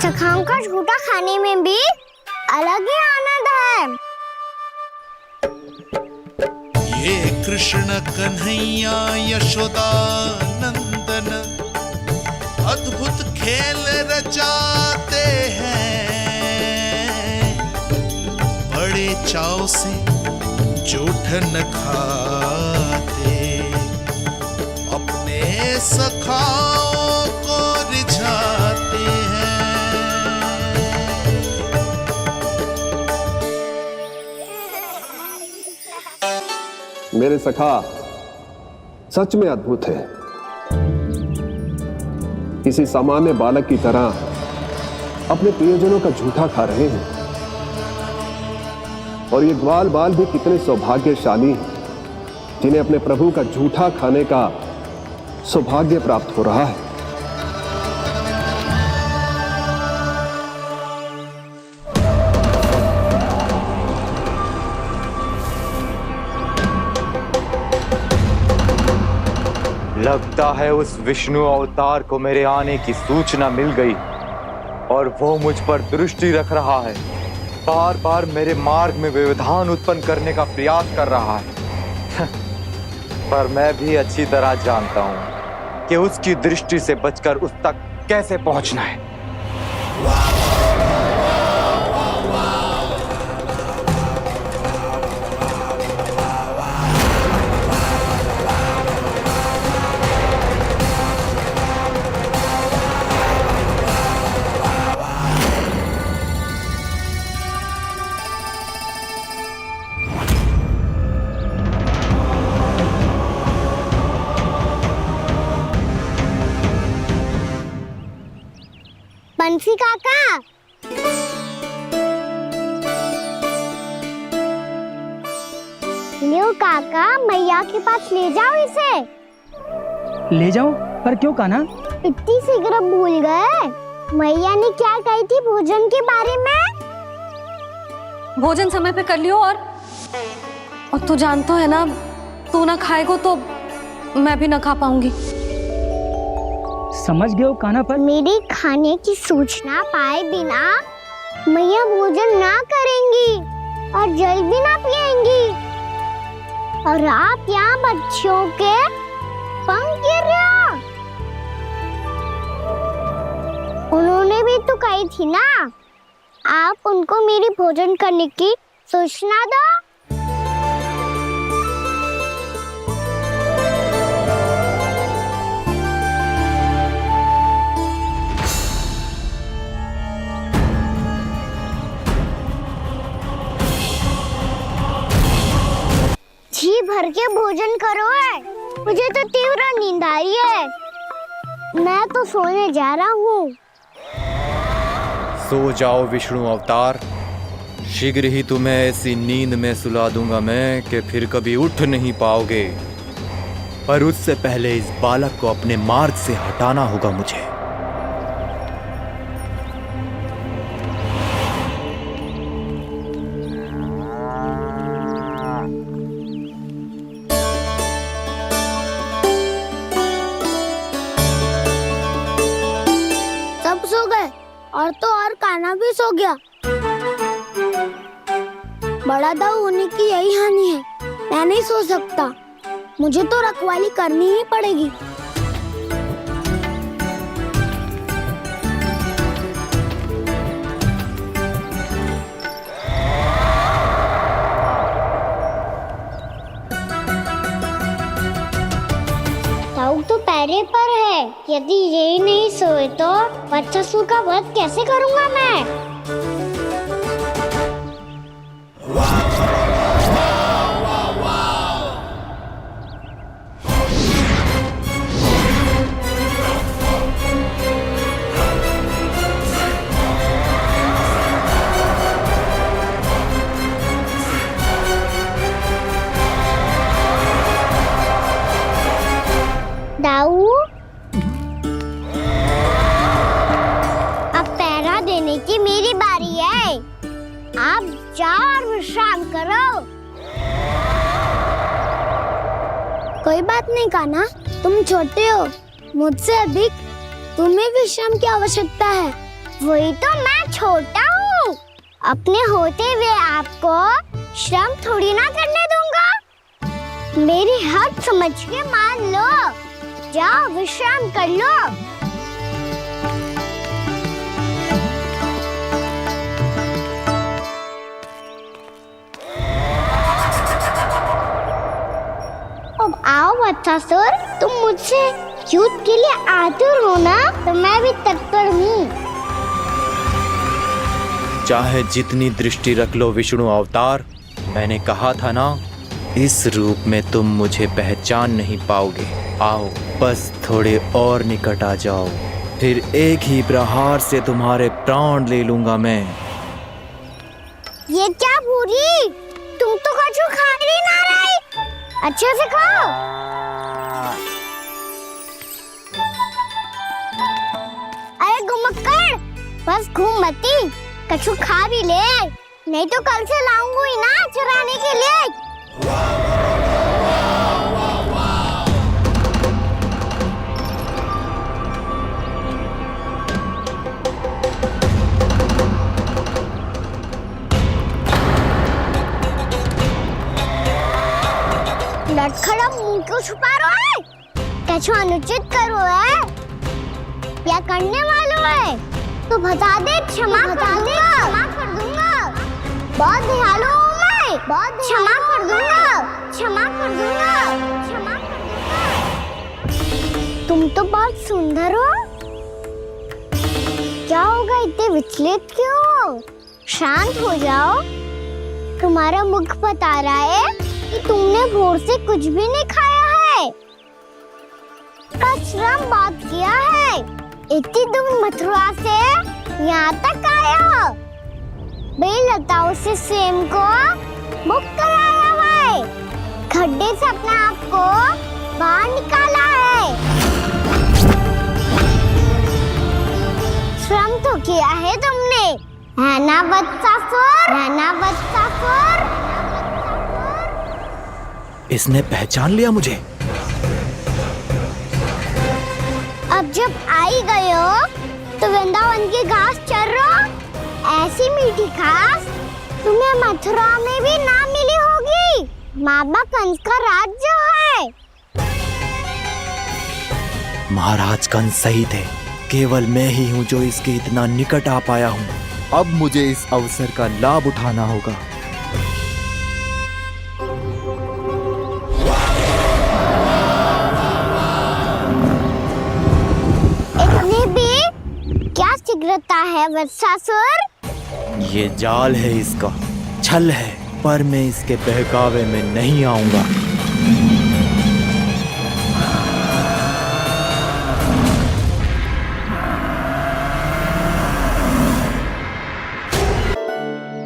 चखाओं का झूठा खाने में भी अलग ही आनंद है। ये कृष्ण कन्हैया यशोदा नंदन अद्भुत खेल रचाते हैं, बड़े चाव से जूठ न खाते, अपने सखाओं को रिझाते हैं। मेरे सखा सच में अद्भुत है। किसी सामान्य बालक की तरह अपने प्रियजनों का झूठा खा रहे हैं। और ये ग्वाल बाल भी कितने सौभाग्यशाली हैं जिन्हें अपने प्रभु का झूठा खाने का सौभाग्य प्राप्त हो रहा है। लगता है उस विष्णु अवतार को मेरे आने की सूचना मिल गई और वो मुझ पर दृष्टि रख रहा है। बार बार मेरे मार्ग में व्यवधान उत्पन्न करने का प्रयास कर रहा है। पर मैं भी अच्छी तरह जानता हूं कि उसकी दृष्टि से बचकर उस तक कैसे पहुंचना है। बंसी काका, लियो काका, मैया के पास ले जाओ इसे। ले जाओ? पर क्यों कान्हा? इतनी शीघ्र भूल गए? मैया ने क्या कही थी भोजन के बारे में? भोजन समय पे कर लियो। और तू जानता है ना, तू ना खाएगा तो मैं भी ना खा पाऊंगी। समझ गए हो कान्हा? पर मेरे खाने की सूचना पाए बिना मैया भोजन ना करेंगी और जल भी ना पिएंगी। और आप यहाँ बच्चों के पंख गिर रहे हो। उन्होंने भी तो कही थी ना, आप उनको मेरी भोजन करने की सूचना दो। जी भर के भोजन करो है, मुझे तो तीव्र नींद आ रही है। मैं तो सोने जा रहा हूँ। सो जाओ विष्णु अवतार, शीघ्र ही तुम्हें ऐसी नींद में सुला दूंगा मैं कि फिर कभी उठ नहीं पाओगे। पर उससे पहले इस बालक को अपने मार्ग से हटाना होगा मुझे। सब सो गए और तो और कान्हा भी सो गया। बड़ा दाऊ होने की यही हानि है, मैं नहीं सो सकता। मुझे तो रखवाली करनी ही पड़ेगी। दाऊ तो पैरे पर है, यदि यही नहीं सोए तो बच्चासुर का वध कैसे करूंगा मैं? दाऊ जाओ और विश्राम करो। कोई बात नहीं कान्हा, तुम छोटे हो, मुझसे अधिक तुम्हें विश्राम की आवश्यकता है। वही तो मैं छोटा हूँ, अपने होते हुए आपको श्रम थोड़ी ना करने दूंगा। मेरी हद समझ के मान लो, जाओ विश्राम कर लो। अब आओ वत्सासुर, तुम मुझसे युद्ध के लिए आतुर हो ना, तो मैं भी तत्पर हूँ। चाहे जितनी दृष्टि रख लो विष्णु अवतार, मैंने कहा था ना, इस रूप में तुम मुझे पहचान नहीं पाओगे। आओ बस थोड़े और निकट आ जाओ, फिर एक ही प्रहार से तुम्हारे प्राण ले लूंगा मैं। ये क्या भूरी, तुम तो कछु खा ही ना रही, अच्छे से खाओ। अरे घुमक्कड़, बस घूम मती, कछु खा भी ले, नहीं तो कल से लाऊंगी ही ना चुराने के लिए। लटखड़ा मुंह क्यों छुपा रहा है? कछु अनुचित करो है या करने वालों है तो बता दे, क्षमा कर दूंगा। बहुत दयालु हूँ मैं, बहुत क्षमा कर दूंगा। तुम तो बहुत सुंदर हो, क्या होगा, इतने विचलित क्यों हो? शांत हो जाओ, तुम्हारा मुख बता रहा है कि तुमने भोर से कुछ भी नहीं खाया है, श्रम बात किया है, इतनी दूर मथुरा से यहाँ तक आया हो, बेलताओं से सेम को मुक्त कराया हुआ है, खड्डे से अपने आप को बाहर निकाला है, श्रम तो किया है तुमने, है ना वत्सासुर? इसने पहचान लिया मुझे। अब जब आई गए हो तो वृंदावन की घास चर रहो, ऐसी मीठी घास तुम्हें मथुरा में भी ना मिली होगी। मामा कंस का राज्य है। महाराज कंस सही थे, केवल मैं ही हूँ जो इसके इतना निकट आ पाया हूँ। अब मुझे इस अवसर का लाभ उठाना होगा। इतनी भी क्या शीघ्रता है वत्सासुर? ये जाल है इसका, छल है, पर मैं इसके बहकावे में नहीं आऊंगा।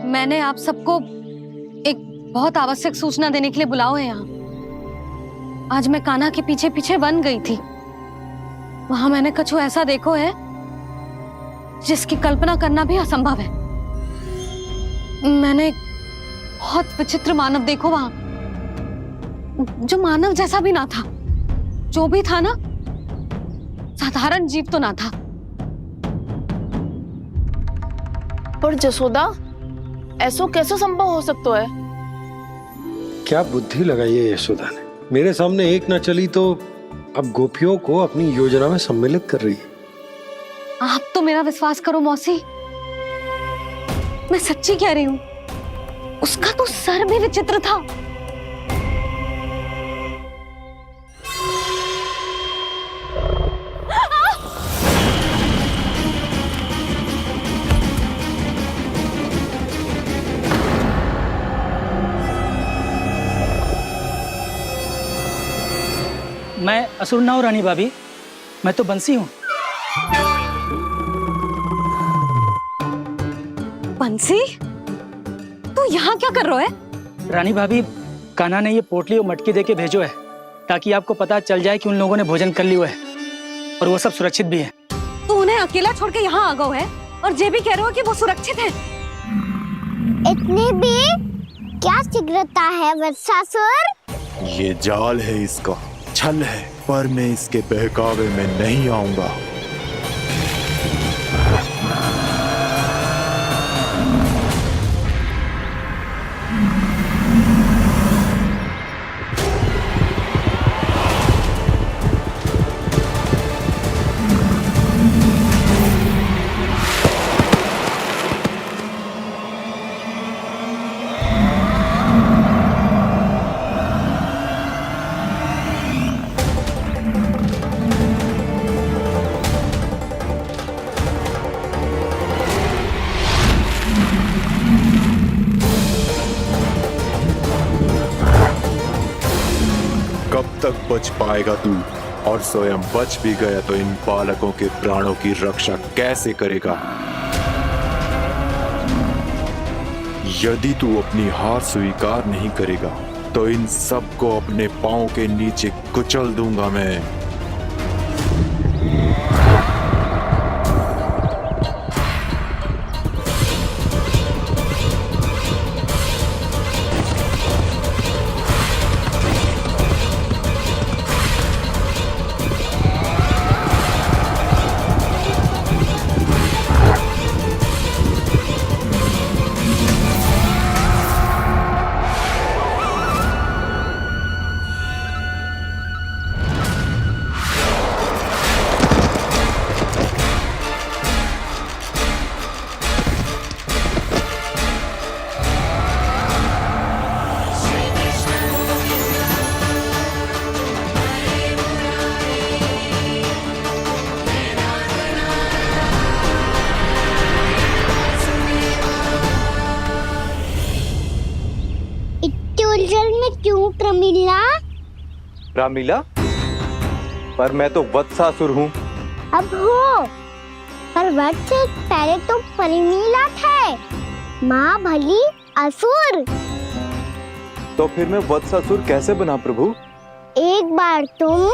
मैंने आप सबको एक बहुत आवश्यक सूचना देने के लिए बुलाओ है यहाँ। आज मैं कान्हा के पीछे पीछे वन गई थी, वहां मैंने कछु ऐसा देखो है जिसकी कल्पना करना भी असंभव है। मैंने एक बहुत विचित्र मानव देखो वहां, जो मानव जैसा भी ना था, जो भी था ना साधारण जीव तो ना था। पर जसोदा, ऐसो कैसे संभव हो सकता है? क्या बुद्धि लगाई है यशोदा ने, मेरे सामने एक ना चली तो अब गोपियों को अपनी योजना में सम्मिलित कर रही है। आप तो मेरा विश्वास करो मौसी, मैं सच्ची कह रही हूं, उसका तो सर भी विचित्र था। मैं असुर ना हूं रानी भाभी, मैं तो बंसी हूँ। बंसी, तू यहाँ क्या कर रहा है? रानी भाभी, कान्हा ने ये पोटली और मटकी देके भेजो है ताकि आपको पता चल जाए कि उन लोगों ने भोजन कर लिया है और वो सब सुरक्षित भी है। तू उन्हें अकेला छोड़ के यहाँ आ गया है और ये भी कह रहे हो कि वो सुरक्षित है। इतनी भी क्या शीघ्रता है वत्सासुर? ये जाल है इसका, छल है, पर मैं इसके बहकावे में नहीं आऊंगा। कब तक बच पाएगा तू? और स्वयं बच भी गया तो इन बालकों के प्राणों की रक्षा कैसे करेगा? यदि तू अपनी हार स्वीकार नहीं करेगा तो इन सबको अपने पांव के नीचे कुचल दूंगा मैं। उलझन में क्यों प्रमिला? रामीला, पर मैं तो वत्सासुर हूँ। अब हो, पर वट से पहले तो प्रमिला थे, माँ भली असुर। तो फिर मैं वत्सासुर कैसे बना प्रभु? एक बार तुम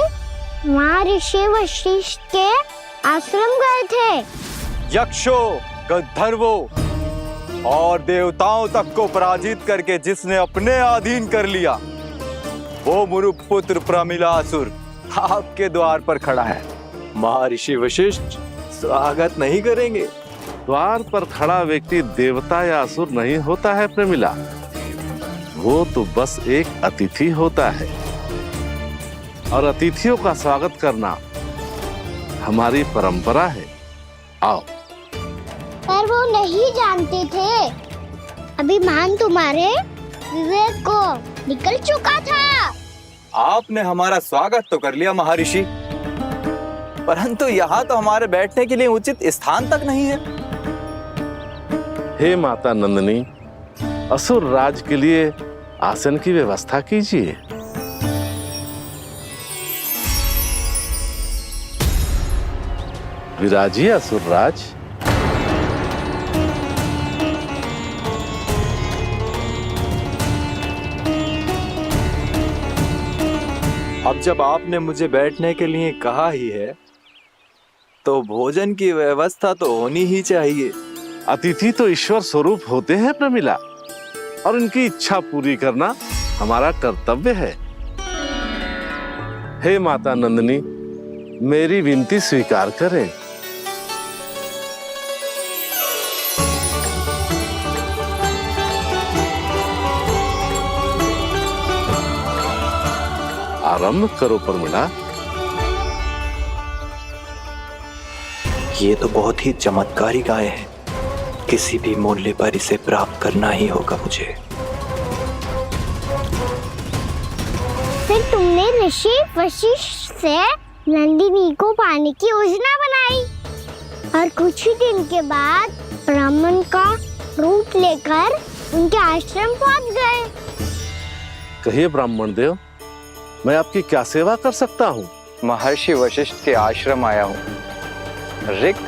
वहाँ ऋषि वशिष्ठ के आश्रम गए थे। यक्षो, गंधर्वों और देवताओं तक को पराजित करके जिसने अपने अधीन कर लिया, वो मुरुप पुत्र प्रमिलासुर आपके द्वार पर खड़ा है। महर्षि वशिष्ठ स्वागत नहीं करेंगे? द्वार पर खड़ा व्यक्ति देवता या असुर नहीं होता है प्रमिला, वो तो बस एक अतिथि होता है, और अतिथियों का स्वागत करना हमारी परंपरा है। आओ। पर वो नहीं जानते थे, अभिमान तुम्हारे विवेक को निकल चुका था। आपने हमारा स्वागत तो कर लिया महर्षि, परंतु यहाँ तो हमारे बैठने के लिए उचित स्थान तक नहीं है। हे माता नंदिनी, असुर राज के लिए आसन की व्यवस्था कीजिए। विराजिए असुर राज। अब जब आपने मुझे बैठने के लिए कहा ही है, तो भोजन की व्यवस्था तो होनी ही चाहिए। अतिथि तो ईश्वर स्वरूप होते हैं प्रमिला, और उनकी इच्छा पूरी करना हमारा कर्तव्य है। हे माता नंदिनी, मेरी विनती स्वीकार करें। आरंभ करो प्रमिला। ये तो बहुत ही चमत्कारी गाय है, किसी भी मूल्य पर इसे प्राप्त करना ही होगा मुझे। फिर तुमने ऋषि वशिष्ठ से नंदिनी को पाने की योजना बनाई, और कुछ ही दिन के बाद ब्राह्मण का रूप लेकर उनके आश्रम पहुंच गए। कहिए ब्राह्मण देव, मैं आपकी क्या सेवा कर सकता हूँ? महर्षि वशिष्ठ के आश्रम आया हूँ। रिक्त